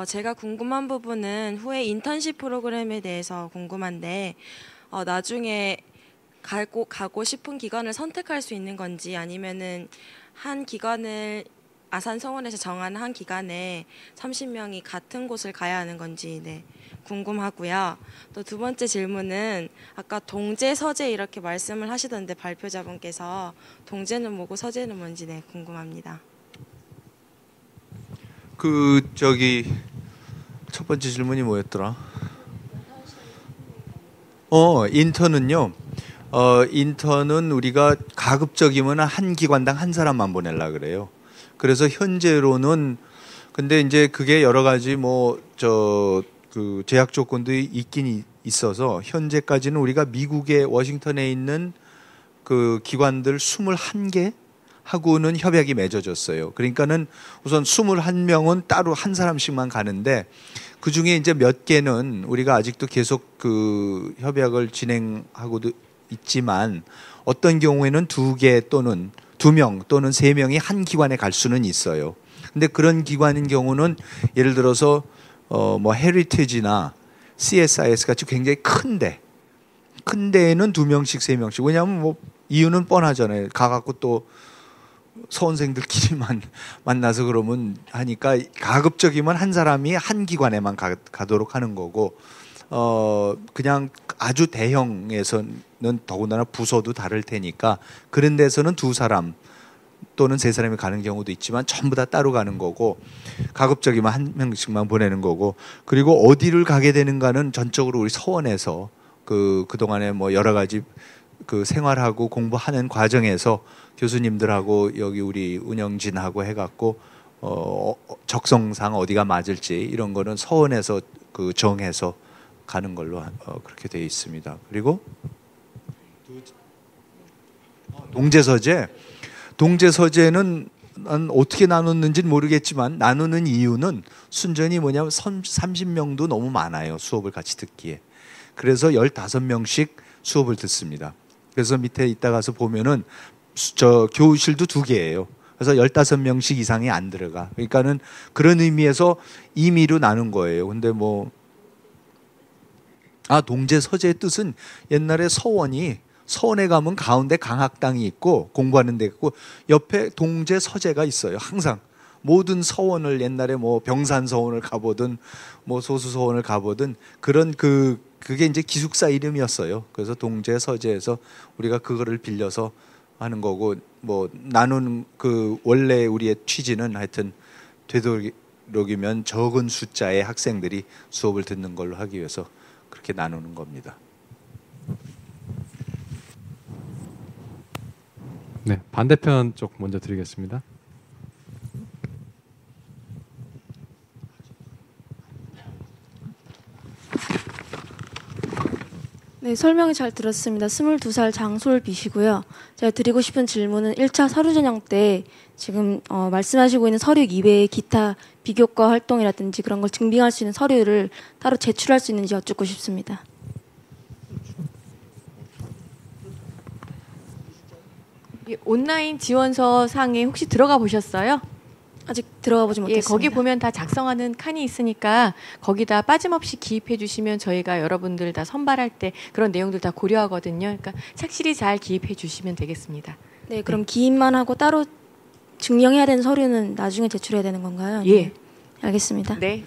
제가 궁금한 부분은 후에 인턴십 프로그램에 대해서 궁금한데 나중에 가고 싶은 기관을 선택할 수 있는 건지 아니면은 한 기관을 아산서원에서 정한 한 기관에 30명이 같은 곳을 가야 하는 건지 궁금하고요. 또 두 번째 질문은 아까 동제, 서재 이렇게 말씀을 하시던데 발표자분께서 동제는 뭐고 서재는 뭔지 궁금합니다. 첫 번째 질문이 뭐였더라? 인턴은요. 인턴은 우리가 가급적이면 한 기관당 한 사람만 보내려고 그래요. 그래서 현재로는 근데 이제 그게 여러 가지 제약 조건도 있긴 있어서 현재까지는 우리가 미국의 워싱턴에 있는 그 기관들 21개 하고는 협약이 맺어졌어요. 그러니까는 우선 21명은 따로 한 사람씩만 가는데 그 중에 이제 몇 개는 우리가 아직도 계속 그 협약을 진행하고도 있지만 어떤 경우에는 2개 또는 2명 또는 3명이 한 기관에 갈 수는 있어요. 근데 그런 기관인 경우는 예를 들어서 헤리티지나 CSIS 같이 굉장히 큰 데에는 2명씩 3명씩. 왜냐하면 이유는 뻔하잖아요. 가갖고 또 서원생들끼리만 만나서 그러면 하니까 가급적이면 한 사람이 한 기관에만 가도록 하는 거고 그냥 아주 대형에서는 더군다나 부서도 다를 테니까 그런 데서는 2사람 또는 3사람이 가는 경우도 있지만 전부 다 따로 가는 거고 가급적이면 한 명씩만 보내는 거고 그리고 어디를 가게 되는가는 전적으로 우리 서원에서 그동안에 여러 가지 그 생활하고 공부하는 과정에서 교수님들하고 여기 우리 운영진하고 해갖고 적성상 어디가 맞을지 이런 거는 서원에서 정해서 가는 걸로 그렇게 되어 있습니다. 그리고 동제서재는 어떻게 나눴는지는 모르겠지만 나누는 이유는 순전히 뭐냐면 30명도 너무 많아요. 수업을 같이 듣기에. 그래서 15명씩 수업을 듣습니다. 그래서 밑에 이따 가서 보면은 교실도 2개예요. 그래서 15명씩 이상이 안 들어가. 그러니까는 그런 의미에서 임의로 나눈 거예요. 근데 동제서재의 뜻은 옛날에 서원에 가면 가운데 강학당이 있고 공부하는 데 있고 옆에 동제서재가 있어요. 항상 모든 서원을 옛날에 병산서원을 가보든 소수서원을 가보든 그런 그게 이제 기숙사 이름이었어요. 그래서 동제서재에서 우리가 그거를 빌려서 하는 거고 나누는 원래 우리의 취지는 하여튼 되도록이면 적은 숫자의 학생들이 수업을 듣는 걸로 하기 위해서 그렇게 나누는 겁니다. 네, 반대편 쪽 먼저 드리겠습니다. 네, 설명이 잘 들었습니다. 22살 장솔비시고요. 제가 드리고 싶은 질문은 1차 서류 전형 때 지금 말씀하시고 있는 서류 이외에 기타 비교과 활동이라든지 그런 걸 증빙할 수 있는 서류를 따로 제출할 수 있는지 여쭙고 싶습니다. 온라인 지원서 상에 혹시 들어가 보셨어요? 아직 들어가 보지 못했습니다. 거기 보면 다 작성하는 칸이 있으니까 거기다 빠짐없이 기입해 주시면 저희가 여러분들 다 선발할 때 그런 내용들 다 고려하거든요. 그러니까 착실히 잘 기입해 주시면 되겠습니다. 네, 그럼 기입만 하고 따로 증명해야 되는 서류는 나중에 제출해야 되는 건가요? 예. 알겠습니다. 네.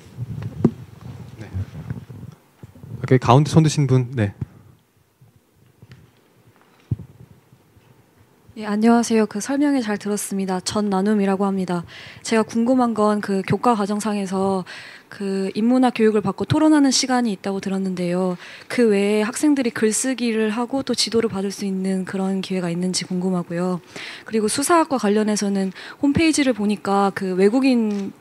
오케이, 가운데 손 드신 분. 네. 예, 안녕하세요. 그 설명회 잘 들었습니다. 전나눔이라고 합니다. 제가 궁금한 건 그 교과 과정상에서 그 인문학 교육을 받고 토론하는 시간이 있다고 들었는데요. 그 외에 학생들이 글쓰기를 하고 또 지도를 받을 수 있는 그런 기회가 있는지 궁금하고요. 그리고 수사학과 관련해서는 홈페이지를 보니까 그 외국인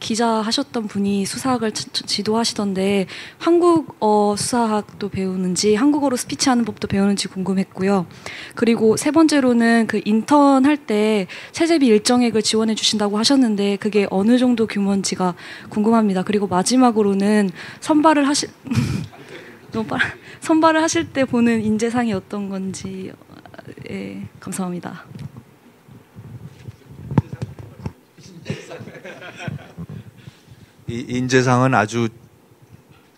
기자 하셨던 분이 수사학을 지도하시던데 한국어 수사학도 배우는지 한국어로 스피치하는 법도 배우는지 궁금했고요. 그리고 세 번째로는 그 인턴 할 때 세제비 일정액을 지원해 주신다고 하셨는데 그게 어느 정도 규모인지가 궁금합니다. 그리고 마지막으로는 선발을 하실 때 보는 인재상이 어떤 건지 감사합니다. 이 인재상은 아주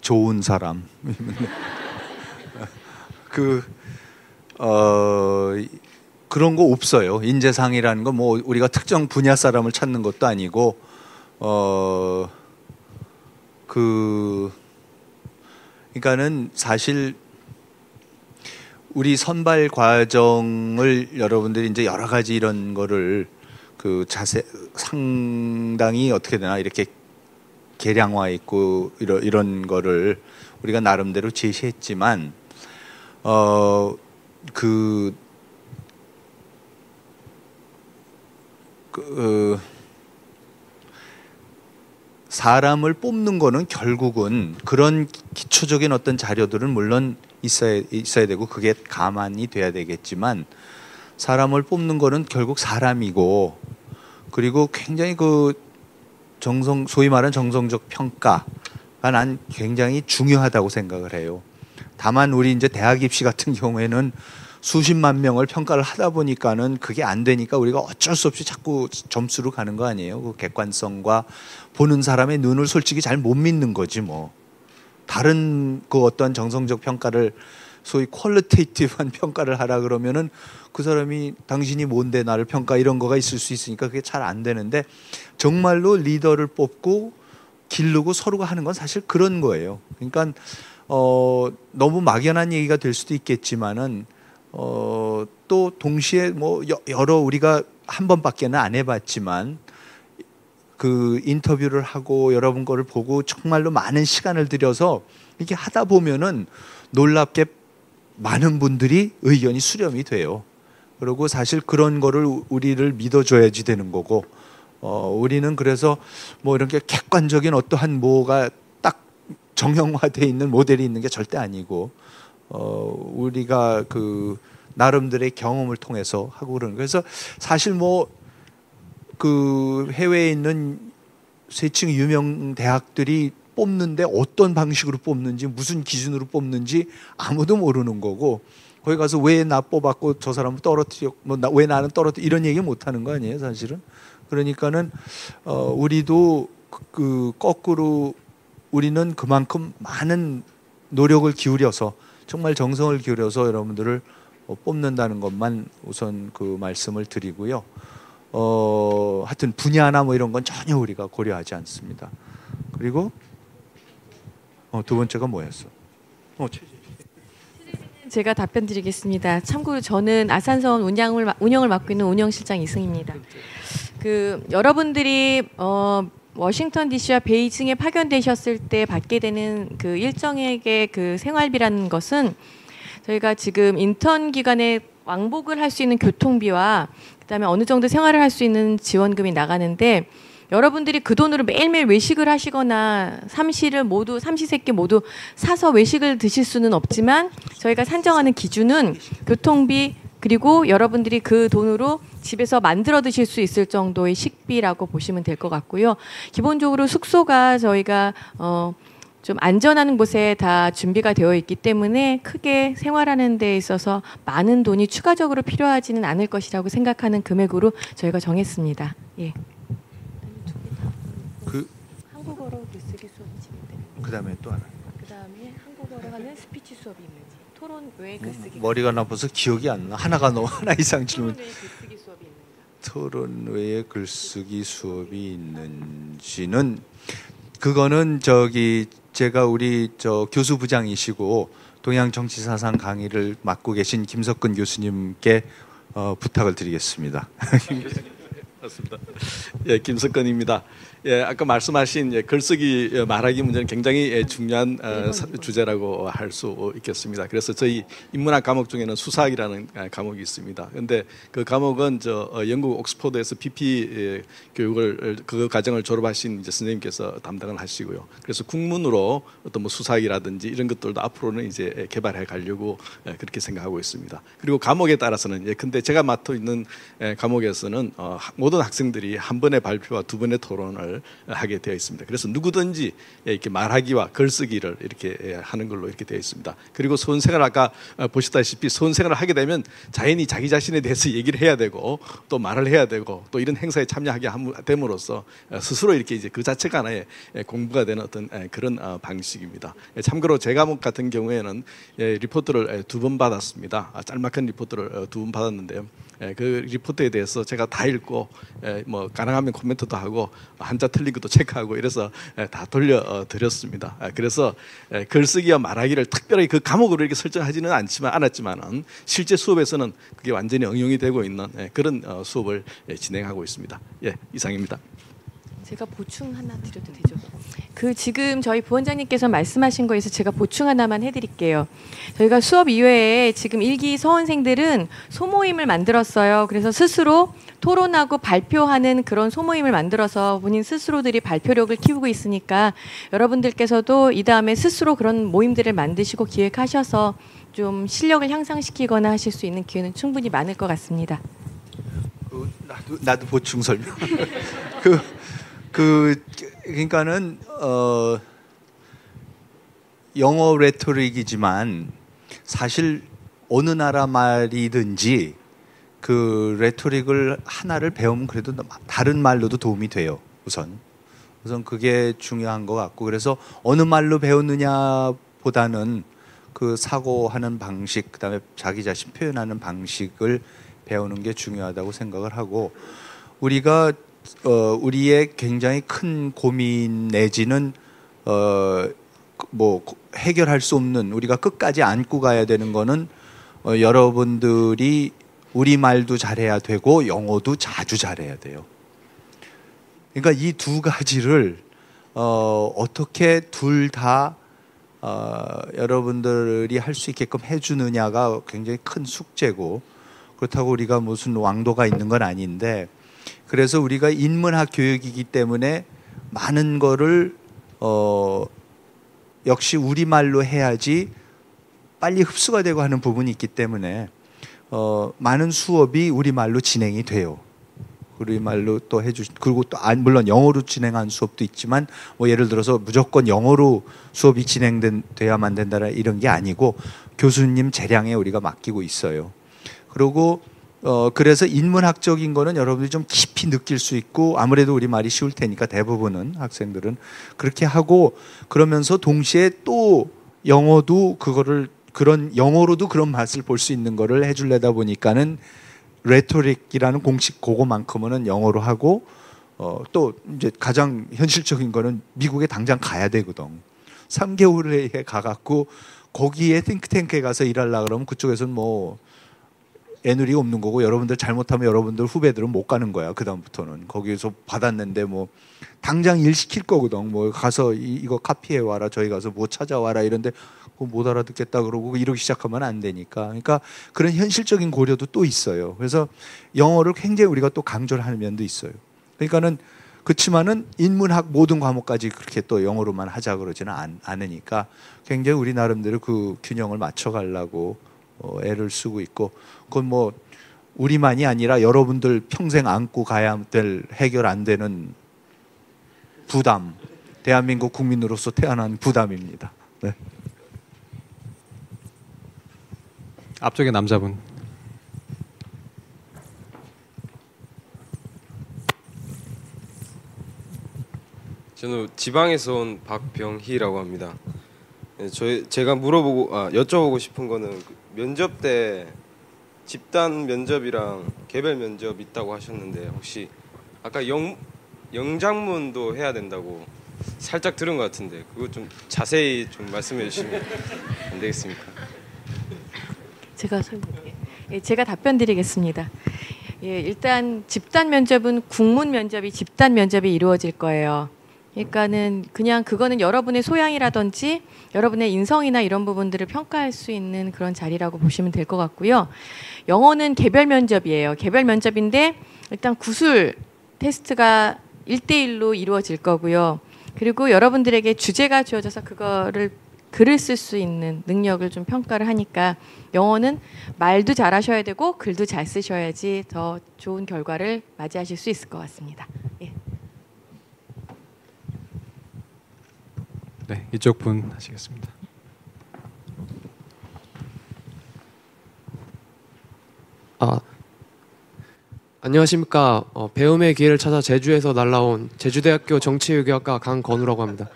좋은 사람. 그런 거 없어요. 인재상이라는 거 뭐 우리가 특정 분야 사람을 찾는 것도 아니고 그러니까는 사실 우리 선발 과정을 여러분들이 이제 여러 가지 이런 거를 그 상당히 어떻게 되나 이렇게 계량화 있고 이런 거를 우리가 나름대로 제시했지만 사람을 뽑는 거는 결국은 그런 기초적인 어떤 자료들은 물론 있어야 되고 그게 감안이 돼야 되겠지만 사람을 뽑는 거는 결국 사람이고 그리고 굉장히 소위 말하는 정성적 평가가 난 굉장히 중요하다고 생각을 해요. 다만 우리 이제 대학 입시 같은 경우에는 수십만 명을 평가를 하다 보니까는 그게 안 되니까 우리가 어쩔 수 없이 자꾸 점수로 가는 거 아니에요. 그 객관성과 보는 사람의 눈을 솔직히 잘 못 믿는 거지 뭐. 다른 그 어떤 정성적 평가를 소위 퀄리테이티브한 평가를 하라 그러면은 그 사람이 당신이 뭔데 나를 평가 이런 거가 있을 수 있으니까 그게 잘 안 되는데 정말로 리더를 뽑고 기르고 서로가 하는 건 사실 그런 거예요. 그러니까 너무 막연한 얘기가 될 수도 있겠지만은 또 동시에 뭐 여러 우리가 한 번밖에는 안 해봤지만 그 인터뷰를 하고 여러분 거를 보고 정말로 많은 시간을 들여서 이렇게 하다 보면은 놀랍게 많은 분들이 의견이 수렴이 돼요. 그리고 사실 그런 거를 우리를 믿어줘야지 되는 거고 우리는 그래서 뭐 이렇게 객관적인 어떠한 뭐가 딱 정형화되어 있는 모델이 있는 게 절대 아니고 우리가 그 나름대로의 경험을 통해서 하고 그러는 거예요. 그래서 사실 뭐 그 해외에 있는 세층 유명 대학들이 뽑는데 어떤 방식으로 뽑는지 무슨 기준으로 뽑는지 아무도 모르는 거고 거기 가서 왜 나 뽑았고 저 사람은 떨어뜨려 왜 나는 떨어뜨려 이런 얘기 못 하는 거 아니에요 사실은. 그러니까는 우리도 그 거꾸로 우리는 그만큼 많은 노력을 기울여서 정말 정성을 기울여서 여러분들을 뽑는다는 것만 우선 그 말씀을 드리고요. 하여튼 분야나 뭐 이런 건 전혀 우리가 고려하지 않습니다. 그리고 두 번째가 뭐였어? 제가 답변 드리겠습니다. 참고로 저는 아산서원 운영을 맡고 있는 운영실장 이승입니다. 그 여러분들이 워싱턴 DC와 베이징에 파견되셨을 때 받게 되는 그 일정액의 그 생활비라는 것은 저희가 지금 인턴 기간에 왕복을 할 수 있는 교통비와 그다음에 어느 정도 생활을 할 수 있는 지원금이 나가는데 여러분들이 그 돈으로 매일매일 외식을 하시거나 삼시세끼 모두 사서 외식을 드실 수는 없지만 저희가 산정하는 기준은 교통비 그리고 여러분들이 그 돈으로 집에서 만들어 드실 수 있을 정도의 식비라고 보시면 될 것 같고요. 기본적으로 숙소가 저희가 좀 안전한 곳에 다 준비가 되어 있기 때문에 크게 생활하는 데 있어서 많은 돈이 추가적으로 필요하지는 않을 것이라고 생각하는 금액으로 저희가 정했습니다. 예. 한국어로 글쓰기 수업이 진행됩니다. 그다음에 또 하나. 그다음에 한국어로 하는 스피치 수업이 있는지 토론 외 글쓰기. 머리가 나빠서 기억이 안 나. 하나 이상 질문. 토론 외 글쓰기 수업이 있는가. 토론 외에 글쓰기 수업이 있는지는 그거는 저기 제가 우리 저 교수부장이시고 동양정치사상 강의를 맡고 계신 김석근 교수님께 부탁을 드리겠습니다. 맞습니다. 예, 김석근입니다. 예, 아까 말씀하신 글쓰기 말하기 문제는 굉장히 중요한 주제라고 할 수 있겠습니다. 그래서 저희 인문학 과목 중에는 수사학이라는 과목이 있습니다. 그런데 그 과목은 영국 옥스퍼드에서 BP 교육을 그 과정을 졸업하신 이제 선생님께서 담당을 하시고요. 그래서 국문으로 어떤 뭐 수사학이라든지 이런 것들도 앞으로는 이제 개발해 가려고 그렇게 생각하고 있습니다. 그리고 과목에 따라서는 근데 제가 맡고 있는 과목에서는 모든 학생들이 한 번의 발표와 두 번의 토론을 하게 되어 있습니다. 그래서 누구든지 이렇게 말하기와 글쓰기를 이렇게 하는 걸로 이렇게 되어 있습니다. 그리고 수험생활 아까 보셨다시피 수험생활을 하게 되면 자연히 자기 자신에 대해서 얘기를 해야 되고 또 말을 해야 되고 또 이런 행사에 참여하게 됨으로써 스스로 이렇게 이제 그 자체가 하나의 공부가 되는 어떤 그런 방식입니다. 참고로 제 과목 같은 경우에는 리포트를 2번 받았습니다. 짤막한 리포트를 2번 받았는데요. 그 리포트에 대해서 제가 다 읽고 뭐 가능하면 코멘트도 하고 한자 틀린 것도 체크하고 이래서 다 돌려드렸습니다. 그래서 글쓰기와 말하기를 특별히 그 과목으로 이렇게 설정하지는 않았지만은 실제 수업에서는 그게 완전히 응용이 되고 있는 그런 수업을 진행하고 있습니다. 예, 이상입니다. 제가 보충 하나 드려도 되죠? 그 지금 저희 부원장님께서 말씀하신 거에서 제가 보충 하나만 해드릴게요. 저희가 수업 이외에 지금 1기 서원생들은 소모임을 만들었어요. 그래서 스스로 토론하고 발표하는 그런 소모임을 만들어서 본인 스스로들이 발표력을 키우고 있으니까 여러분들께서도 이 다음에 스스로 그런 모임들을 만드시고 기획하셔서 좀 실력을 향상시키거나 하실 수 있는 기회는 충분히 많을 것 같습니다. 나도 보충 설명. 그러니까는 영어 레토릭이지만 사실 어느 나라 말이든지 그 레토릭을 하나를 배우면 그래도 다른 말로도 도움이 돼요. 우선 그게 중요한 것 같고, 그래서 어느 말로 배우느냐보다는 그 사고하는 방식, 그다음에 자기 자신 표현하는 방식을 배우는 게 중요하다고 생각을 하고, 우리가 우리의 굉장히 큰 고민 내지는 뭐 해결할 수 없는, 우리가 끝까지 안고 가야 되는 거는 여러분들이 우리말도 잘해야 되고 영어도 자주 잘해야 돼요. 그러니까 이 두 가지를 어떻게 둘 다 여러분들이 할 수 있게끔 해주느냐가 굉장히 큰 숙제고, 그렇다고 우리가 무슨 왕도가 있는 건 아닌데, 그래서 우리가 인문학 교육이기 때문에 많은 거를 역시 우리말로 해야지 빨리 흡수가 되고 하는 부분이 있기 때문에 많은 수업이 우리말로 진행이 돼요. 우리말로 또 그리고 또 물론 영어로 진행한 수업도 있지만, 뭐 예를 들어서 무조건 영어로 수업이 진행돼야만 된다라 이런 게 아니고 교수님 재량에 우리가 맡기고 있어요. 그리고 그래서 인문학적인 거는 여러분들이 좀 깊이 느낄 수 있고, 아무래도 우리말이 쉬울 테니까 대부분은 학생들은 그렇게 하고, 그러면서 동시에 또 영어도 영어로도 그런 맛을 볼 수 있는 거를 해주려다 보니까는 레토릭이라는 공식 그거만큼은 영어로 하고, 또 이제 가장 현실적인 거는 미국에 당장 가야 되거든. 3개월에 가갖고 거기에 띵크탱크에 가서 일하려고 그러면 그쪽에서는 뭐 애누리가 없는 거고, 여러분들 잘못하면 여러분들 후배들은 못 가는 거야. 그 다음부터는 거기에서 받았는데 뭐 당장 일 시킬 거거든. 뭐 가서 이거 카피해 와라, 저희 가서 뭐 찾아와라 이런데 못 알아듣겠다 그러고 이러기 시작하면 안 되니까. 그러니까 그런 현실적인 고려도 또 있어요. 그래서 영어를 굉장히 우리가 또 강조를 하는 면도 있어요. 그러니까는 그렇지만은 인문학 모든 과목까지 그렇게 또 영어로만 하자 그러지는 않으니까 굉장히 우리 나름대로 그 균형을 맞춰가려고 애를 쓰고 있고, 그건 뭐 우리만이 아니라 여러분들 평생 안고 가야 될 해결 안 되는 부담, 대한민국 국민으로서 태어난 부담입니다. 네. 앞쪽에 남자분. 저는 지방에서 온 박병희라고 합니다. 제가 여쭤보고 싶은 거는 면접 때 집단 면접이랑 개별 면접 있다고 하셨는데 혹시 아까 영장문도 해야 된다고 살짝 들은 것 같은데 그거 좀 자세히 좀 말씀해 주시면 안 되겠습니까? 제가 답변 드리겠습니다. 예, 일단 집단 면접은 국문 면접이 집단 면접이 이루어질 거예요. 그러니까는 그냥 그거는 여러분의 소양이라든지 여러분의 인성이나 이런 부분들을 평가할 수 있는 그런 자리라고 보시면 될 것 같고요. 영어는 개별 면접이에요. 개별 면접인데 일단 구술 테스트가 1대1로 이루어질 거고요. 그리고 여러분들에게 주제가 주어져서 그거를 글을 쓸 수 있는 능력을 좀 평가를 하니까 영어는 말도 잘하셔야 되고 글도 잘 쓰셔야지 더 좋은 결과를 맞이하실 수 있을 것 같습니다. 예. 네, 이쪽 분 하시겠습니다. 안녕하십니까. 배움의 기회를 찾아 제주에서 날라온 제주대학교 정치외교학과 강건우라고 합니다.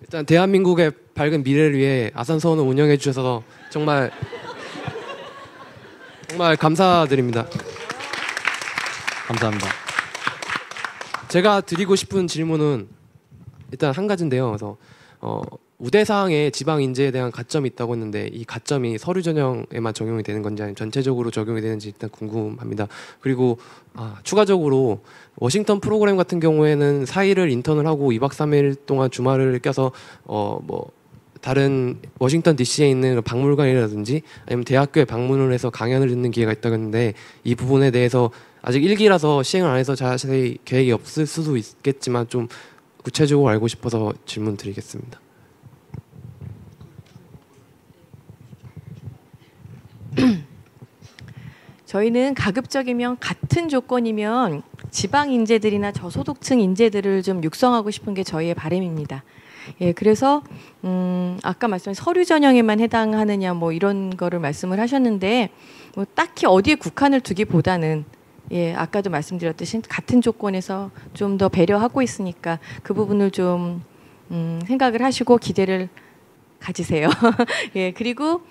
일단 대한민국의 밝은 미래를 위해 아산서원을 운영해 주셔서 정말 감사드립니다. 감사합니다. 제가 드리고 싶은 질문은 일단 한 가지인데요. 그래서 우대사항에 지방 인재에 대한 가점이 있다고 했는데 이 가점이 서류 전형에만 적용이 되는 건지 아니면 전체적으로 적용이 되는지 일단 궁금합니다. 그리고 추가적으로 워싱턴 프로그램 같은 경우에는 4일을 인턴을 하고 2박 3일 동안 주말을 껴서 다른 워싱턴 DC에 있는 박물관이라든지 아니면 대학교에 방문을 해서 강연을 듣는 기회가 있다고 했는데 이 부분에 대해서 아직 1기라서 시행을 안 해서 자세히 계획이 없을 수도 있겠지만 좀 구체적으로 알고 싶어서 질문 드리겠습니다. 저희는 가급적이면 같은 조건이면 지방 인재들이나 저소득층 인재들을 좀 육성하고 싶은 게 저희의 바람입니다. 예, 그래서 아까 말씀하신 서류 전형에만 해당하느냐 뭐 이런 거를 말씀을 하셨는데 뭐 딱히 어디에 국한을 두기보다는 예, 아까도 말씀드렸듯이 같은 조건에서 좀 더 배려하고 있으니까 그 부분을 좀 생각을 하시고 기대를 가지세요. 예, 그리고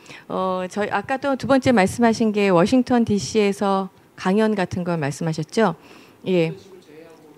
저희 아까 또 두 번째 말씀하신 게 워싱턴 DC에서 강연 같은 걸 말씀하셨죠. 예.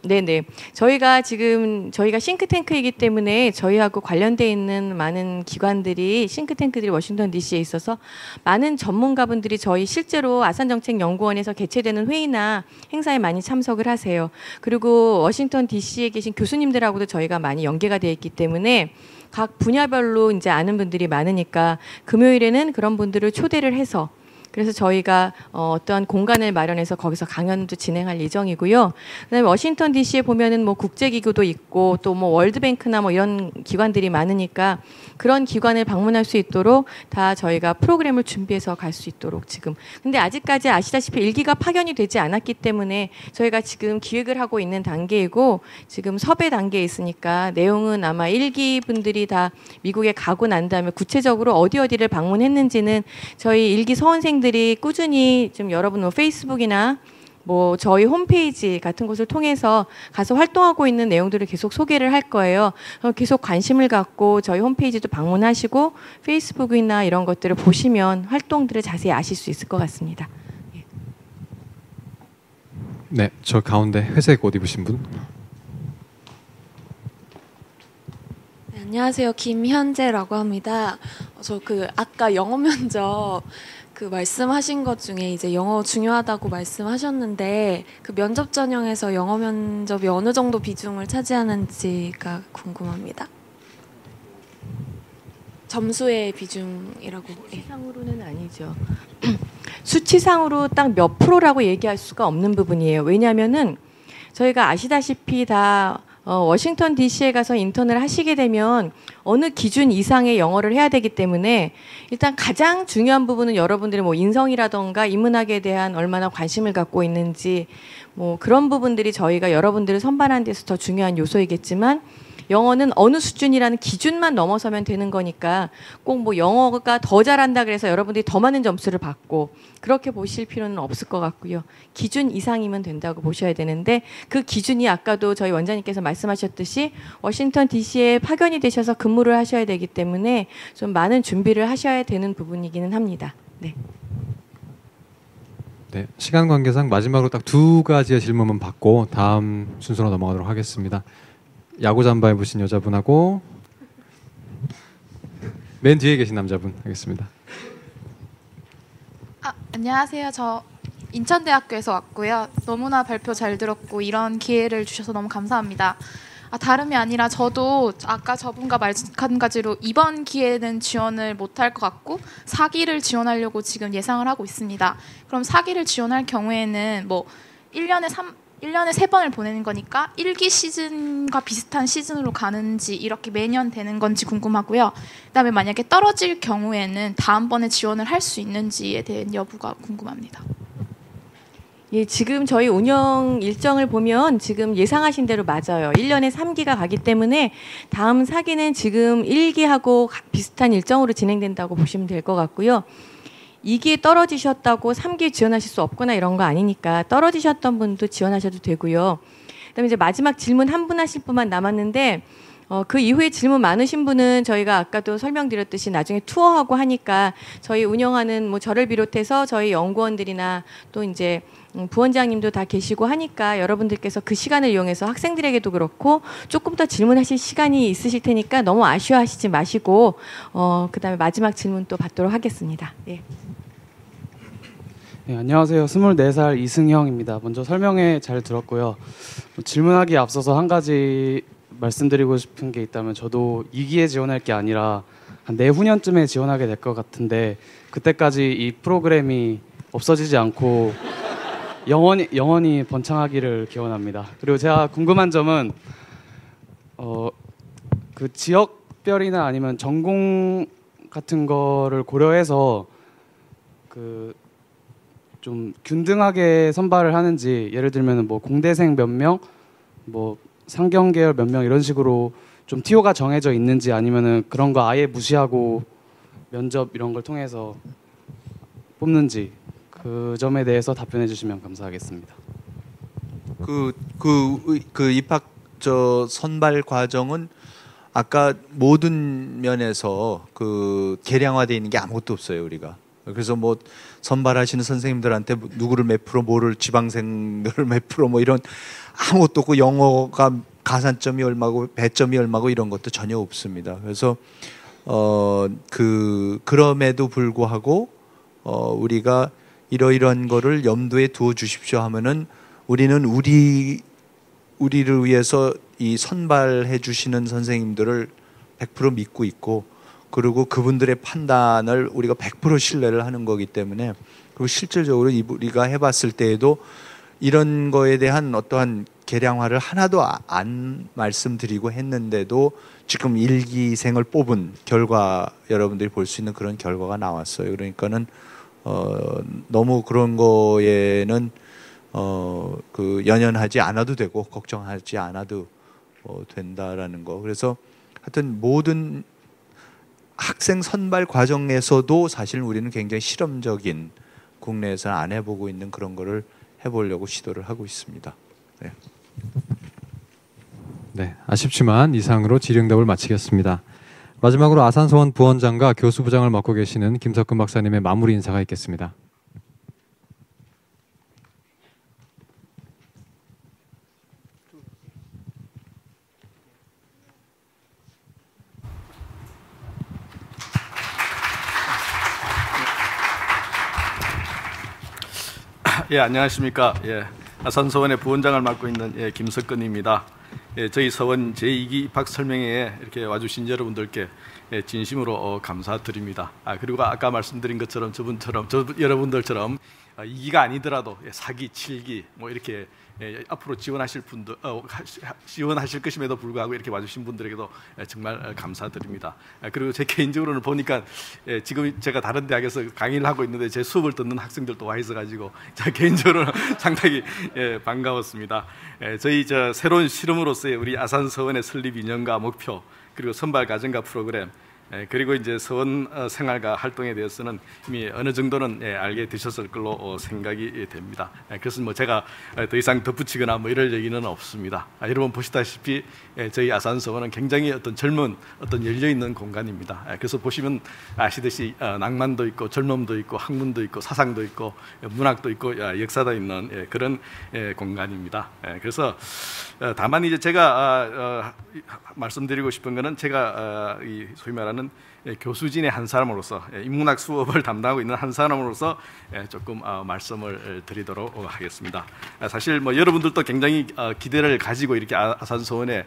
네네. 저희가 싱크탱크이기 때문에 저희하고 관련돼 있는 많은 기관들이 싱크탱크들이 워싱턴 DC에 있어서 많은 전문가분들이 저희 실제로 아산정책연구원에서 개최되는 회의나 행사에 많이 참석을 하세요. 그리고 워싱턴 DC에 계신 교수님들하고도 저희가 많이 연계가 되어 있기 때문에 각 분야별로 이제 아는 분들이 많으니까 금요일에는 그런 분들을 초대를 해서 그래서 저희가 어떠한 공간을 마련해서 거기서 강연도 진행할 예정이고요. 그다음에 워싱턴 DC에 보면은 뭐 국제기구도 있고 또 뭐 월드뱅크나 뭐 이런 기관들이 많으니까 그런 기관을 방문할 수 있도록 다 저희가 프로그램을 준비해서 갈 수 있도록 지금. 근데 아직까지 아시다시피 1기가 파견이 되지 않았기 때문에 저희가 지금 기획을 하고 있는 단계이고 지금 섭외 단계에 있으니까 내용은 아마 1기 분들이 다 미국에 가고 난 다음에 구체적으로 어디를 방문했는지는 저희 1기 서원생 들이 꾸준히 좀 여러분 페이스북이나 뭐 저희 홈페이지 같은 곳을 통해서 가서 활동하고 있는 내용들을 계속 소개를 할 거예요. 계속 관심을 갖고 저희 홈페이지도 방문하시고 페이스북이나 이런 것들을 보시면 활동들을 자세히 아실 수 있을 것 같습니다. 예. 네, 저 가운데 회색 옷 입으신 분. 네, 안녕하세요. 김현재라고 합니다. 저 아까 영어 면접 말씀하신 것 중에 이제 영어 중요하다고 말씀하셨는데 그 면접 전형에서 영어 면접이 어느 정도 비중을 차지하는지가 궁금합니다. 점수의 비중이라고. 수치상으로는 아니죠. 수치상으로 딱 몇 프로라고 얘기할 수가 없는 부분이에요. 왜냐하면은 저희가 아시다시피 다 워싱턴 DC에 가서 인턴을 하시게 되면 어느 기준 이상의 영어를 해야 되기 때문에 일단 가장 중요한 부분은 여러분들의 뭐 인성이라던가 인문학에 대한 얼마나 관심을 갖고 있는지 뭐 그런 부분들이 저희가 여러분들을 선발하는 데서 더 중요한 요소이겠지만 영어는 어느 수준이라는 기준만 넘어서면 되는 거니까 꼭 뭐 영어가 더 잘한다 그래서 여러분들이 더 많은 점수를 받고 그렇게 보실 필요는 없을 것 같고요. 기준 이상이면 된다고 보셔야 되는데 그 기준이 아까도 저희 원장님께서 말씀하셨듯이 워싱턴 DC에 파견이 되셔서 근무를 하셔야 되기 때문에 좀 많은 준비를 하셔야 되는 부분이기는 합니다. 네. 네, 시간 관계상 마지막으로 딱 두 가지의 질문만 받고 다음 순서로 넘어가도록 하겠습니다. 야구 잠바 입으신 여자분하고 맨 뒤에 계신 남자분 하겠습니다. 안녕하세요. 저 인천대학교에서 왔고요. 너무나 발표 잘 들었고 이런 기회를 주셔서 너무 감사합니다. 다름이 아니라 저도 아까 저분과 마찬가지로 이번 기회는 지원을 못할 것 같고 4기를 지원하려고 지금 예상을 하고 있습니다. 그럼 4기를 지원할 경우에는 뭐 1년에 3번을 보내는 거니까 1기 시즌과 비슷한 시즌으로 가는지 이렇게 매년 되는 건지 궁금하고요. 그다음에 만약에 떨어질 경우에는 다음번에 지원을 할 수 있는지에 대한 여부가 궁금합니다. 예, 지금 저희 운영 일정을 보면 지금 예상하신 대로 맞아요. 1년에 3기가 가기 때문에 다음 4기는 지금 1기하고 비슷한 일정으로 진행된다고 보시면 될 것 같고요. 2기에 떨어지셨다고 3기 지원하실 수 없거나 이런 거 아니니까 떨어지셨던 분도 지원하셔도 되고요. 그다음에 이제 마지막 질문 한 분 하실 분만 남았는데 그 이후에 질문 많으신 분은 저희가 아까도 설명드렸듯이 나중에 투어하고 하니까 저희 운영하는 뭐 저를 비롯해서 저희 연구원들이나 또 이제 부원장님도 다 계시고 하니까 여러분들께서 그 시간을 이용해서 학생들에게도 그렇고 조금 더 질문하실 시간이 있으실 테니까 너무 아쉬워하시지 마시고 그다음에 마지막 질문 또 받도록 하겠습니다. 예. 네, 안녕하세요. 24살 이승형입니다. 먼저 설명회 잘 들었고요. 질문하기에 앞서서 한 가지 말씀드리고 싶은 게 있다면 저도 2기에 지원할 게 아니라 한 내후년쯤에 지원하게 될 것 같은데 그때까지 이 프로그램이 없어지지 않고 영원히 번창하기를 기원합니다. 그리고 제가 궁금한 점은 그 지역별이나 아니면 전공 같은 거를 고려해서 그 좀 균등하게 선발을 하는지 예를 들면 뭐 공대생 몇 명, 뭐 상경계열 몇 명 이런 식으로 좀 티오가 정해져 있는지 아니면은 그런 거 아예 무시하고 면접 이런 걸 통해서 뽑는지 그 점에 대해서 답변해 주시면 감사하겠습니다. 그 입학 선발 과정은 아까 모든 면에서 그 계량화되어 있는 게 아무것도 없어요, 우리가. 그래서 뭐 선발하시는 선생님들한테 누구를 몇 프로, 뭐를 지방생들을 몇 프로 뭐 이런 아무것도 없고 영어가 가산점이 얼마고 배점이 얼마고 이런 것도 전혀 없습니다. 그래서 그럼에도 불구하고 우리가 이러이러한 거를 염두에 두어 주십시오 하면은 우리는 우리를 위해서 이 선발해 주시는 선생님들을 100% 믿고 있고 그리고 그분들의 판단을 우리가 100% 신뢰를 하는 거기 때문에 그리고 실질적으로 우리가 해봤을 때에도 이런 거에 대한 어떠한 계량화를 하나도 안 말씀드리고 했는데도 지금 1기생을 뽑은 결과 여러분들이 볼 수 있는 그런 결과가 나왔어요. 그러니까는 너무 그런 거에는 그 연연하지 않아도 되고 걱정하지 않아도 된다라는 거. 그래서 하여튼 모든 학생 선발 과정에서도 사실 우리는 굉장히 실험적인 국내에서는 안 해보고 있는 그런 거를 해보려고 시도를 하고 있습니다. 네. 네, 아쉽지만 이상으로 질의응답을 마치겠습니다. 마지막으로 아산서원 부원장과 교수부장을 맡고 계시는 김석근 박사님의 마무리 인사가 있겠습니다. 예, 안녕하십니까. 예, 아산서원의 부원장을 맡고 있는 김석근입니다. 저희 서원 제2기 입학 설명회에 이렇게 와주신 여러분들께 진심으로 감사드립니다. 그리고 아까 말씀드린 것처럼 여러분들처럼 2기가 아니더라도 4기, 7기 뭐 이렇게 앞으로 지원하실 분들 지원하실 것임에도 불구하고 이렇게 와주신 분들에게도 정말 감사드립니다. 그리고 제 개인적으로는 보니까 지금 제가 다른 대학에서 강의를 하고 있는데 제 수업을 듣는 학생들도 와 있어가지고 제가 개인적으로는 상당히 반가웠습니다. 저희 새로운 실험으로서의 우리 아산서원의 설립 이념과 목표 그리고 선발 과정과 프로그램 그리고 이제 서원 생활과 활동에 대해서는 이미 어느 정도는 알게 되셨을 걸로 생각이 됩니다. 그래서 뭐 제가 더 이상 덧붙이거나 뭐 이럴 얘기는 없습니다. 여러분 보시다시피 저희 아산서원은 굉장히 어떤 젊은 어떤 열려 있는 공간입니다. 그래서 보시면 아시듯이 낭만도 있고 젊음도 있고 학문도 있고 사상도 있고 문학도 있고 역사도 있는 그런 공간입니다. 그래서 다만 이제 제가 말씀드리고 싶은 거는 제가 이 소위 말하는 교수진의 한 사람으로서 인문학 수업을 담당하고 있는 한 사람으로서 조금 말씀을 드리도록 하겠습니다. 사실 뭐 여러분들도 굉장히 기대를 가지고 이렇게 아산서원에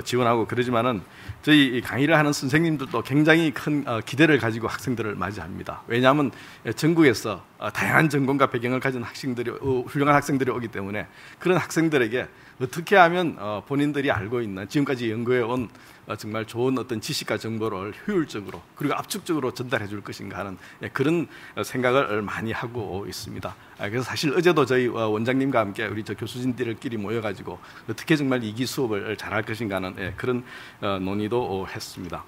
지원하고 그러지만은 저희 강의를 하는 선생님들도 굉장히 큰 기대를 가지고 학생들을 맞이합니다. 왜냐하면 전국에서 다양한 전공과 배경을 가진 학생들이 훌륭한 학생들이 오기 때문에 그런 학생들에게 어떻게 하면 본인들이 알고 있는 지금까지 연구해 온 정말 좋은 어떤 지식과 정보를 효율적으로 그리고 압축적으로 전달해 줄 것인가 하는 그런 생각을 많이 하고 있습니다. 그래서 사실 어제도 저희 원장님과 함께 우리 저 교수진들끼리 모여가지고 어떻게 정말 2기 수업을 잘할 것인가 하는 그런 논의도 했습니다.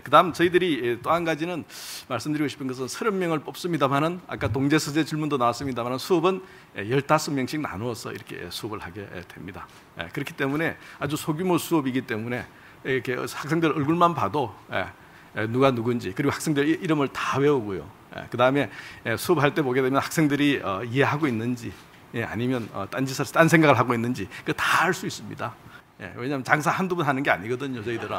그 다음 저희들이 또 한 가지는 말씀드리고 싶은 것은 30명을 뽑습니다만은 아까 동제서재 질문도 나왔습니다만은 수업은 15명씩 나누어서 이렇게 수업을 하게 됩니다. 그렇기 때문에 아주 소규모 수업이기 때문에 이렇게 학생들 얼굴만 봐도 누가 누군지 그리고 학생들 이름을 다 외우고요. 그 다음에 수업할 때 보게 되면 학생들이 이해하고 있는지 아니면 딴 생각을 하고 있는지 다 알 수 있습니다. 왜냐하면 장사 한두 번 하는 게 아니거든요. 저희들은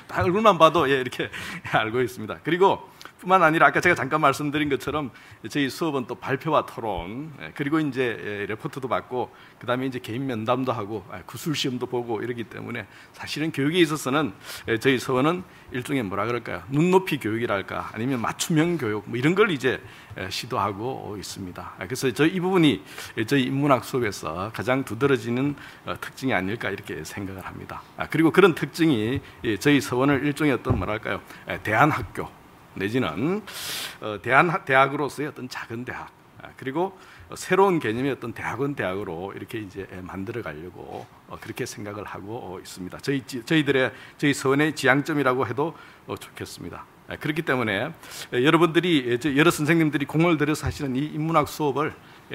다 얼굴만 봐도 이렇게 알고 있습니다. 그리고 뿐만 아니라 아까 제가 잠깐 말씀드린 것처럼 저희 수업은 또 발표와 토론 그리고 이제 레포트도 받고 그 다음에 이제 개인 면담도 하고 구술 시험도 보고 이러기 때문에 사실은 교육에 있어서는 저희 서원은 일종의 뭐라 그럴까요? 눈높이 교육이랄까 아니면 맞춤형 교육 뭐 이런 걸 이제 시도하고 있습니다. 그래서 이 부분이 저희 인문학 수업에서 가장 두드러지는 특징이 아닐까 이렇게 생각을 합니다. 그리고 그런 특징이 저희 서원을 일종의 어떤 뭐랄까요? 대안학교 내지는 대학으로서의 어떤 작은 대학 그리고 새로운 개념의 어떤 대학으로 이렇게 이제 만들어 가려고 그렇게 생각을 하고 있습니다. 저희 서원의 지향점이라고 해도 좋겠습니다. 그렇기 때문에 여러분들이 여러 선생님들이 공을 들여서 하시는 이 인문학 수업을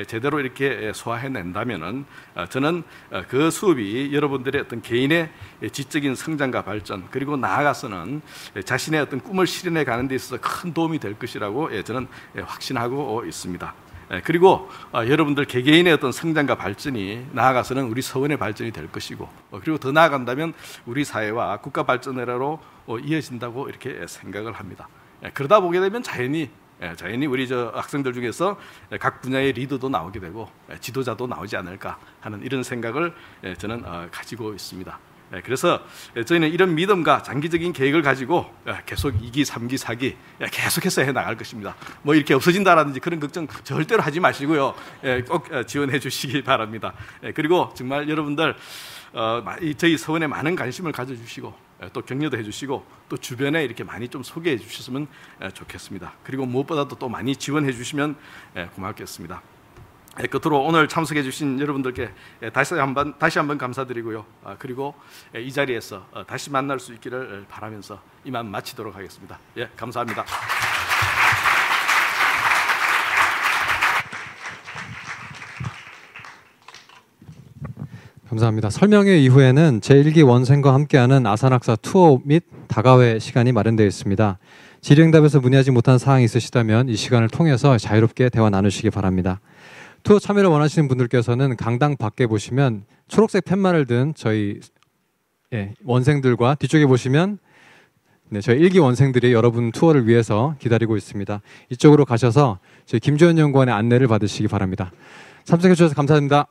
제대로 이렇게 소화해낸다면은 저는 그 수업이 여러분들의 어떤 개인의 지적인 성장과 발전 그리고 나아가서는 자신의 어떤 꿈을 실현해 가는 데 있어서 큰 도움이 될 것이라고 저는 확신하고 있습니다. 그리고 여러분들 개개인의 어떤 성장과 발전이 나아가서는 우리 서원의 발전이 될 것이고 그리고 더 나아간다면 우리 사회와 국가 발전으로 이어진다고 이렇게 생각을 합니다. 그러다 보게 되면 자연히 우리 저 학생들 중에서 각 분야의 리더도 나오게 되고 지도자도 나오지 않을까 하는 이런 생각을 저는 가지고 있습니다. 그래서 저희는 이런 믿음과 장기적인 계획을 가지고 계속 2기, 3기, 4기 계속해서 해나갈 것입니다. 뭐 이렇게 없어진다라든지 그런 걱정 절대로 하지 마시고요. 꼭 지원해 주시기 바랍니다. 그리고 정말 여러분들 저희 서원에 많은 관심을 가져주시고 또 격려도 해주시고 또 주변에 이렇게 많이 좀 소개해 주셨으면 좋겠습니다. 그리고 무엇보다도 또 많이 지원해 주시면 고맙겠습니다. 끝으로 오늘 참석해 주신 여러분들께 다시 한번 감사드리고요. 그리고 이 자리에서 다시 만날 수 있기를 바라면서 이만 마치도록 하겠습니다. 감사합니다. 감사합니다. 설명회 이후에는 제1기 원생과 함께하는 아산학사 투어 및 다가회 시간이 마련되어 있습니다. 질의응답에서 문의하지 못한 사항이 있으시다면 이 시간을 통해서 자유롭게 대화 나누시기 바랍니다. 투어 참여를 원하시는 분들께서는 강당 밖에 보시면 초록색 팻말을 든 저희 원생들과 뒤쪽에 보시면 저희 1기 원생들이 여러분 투어를 위해서 기다리고 있습니다. 이쪽으로 가셔서 저희 김주현 연구원의 안내를 받으시기 바랍니다. 참석해 주셔서 감사합니다.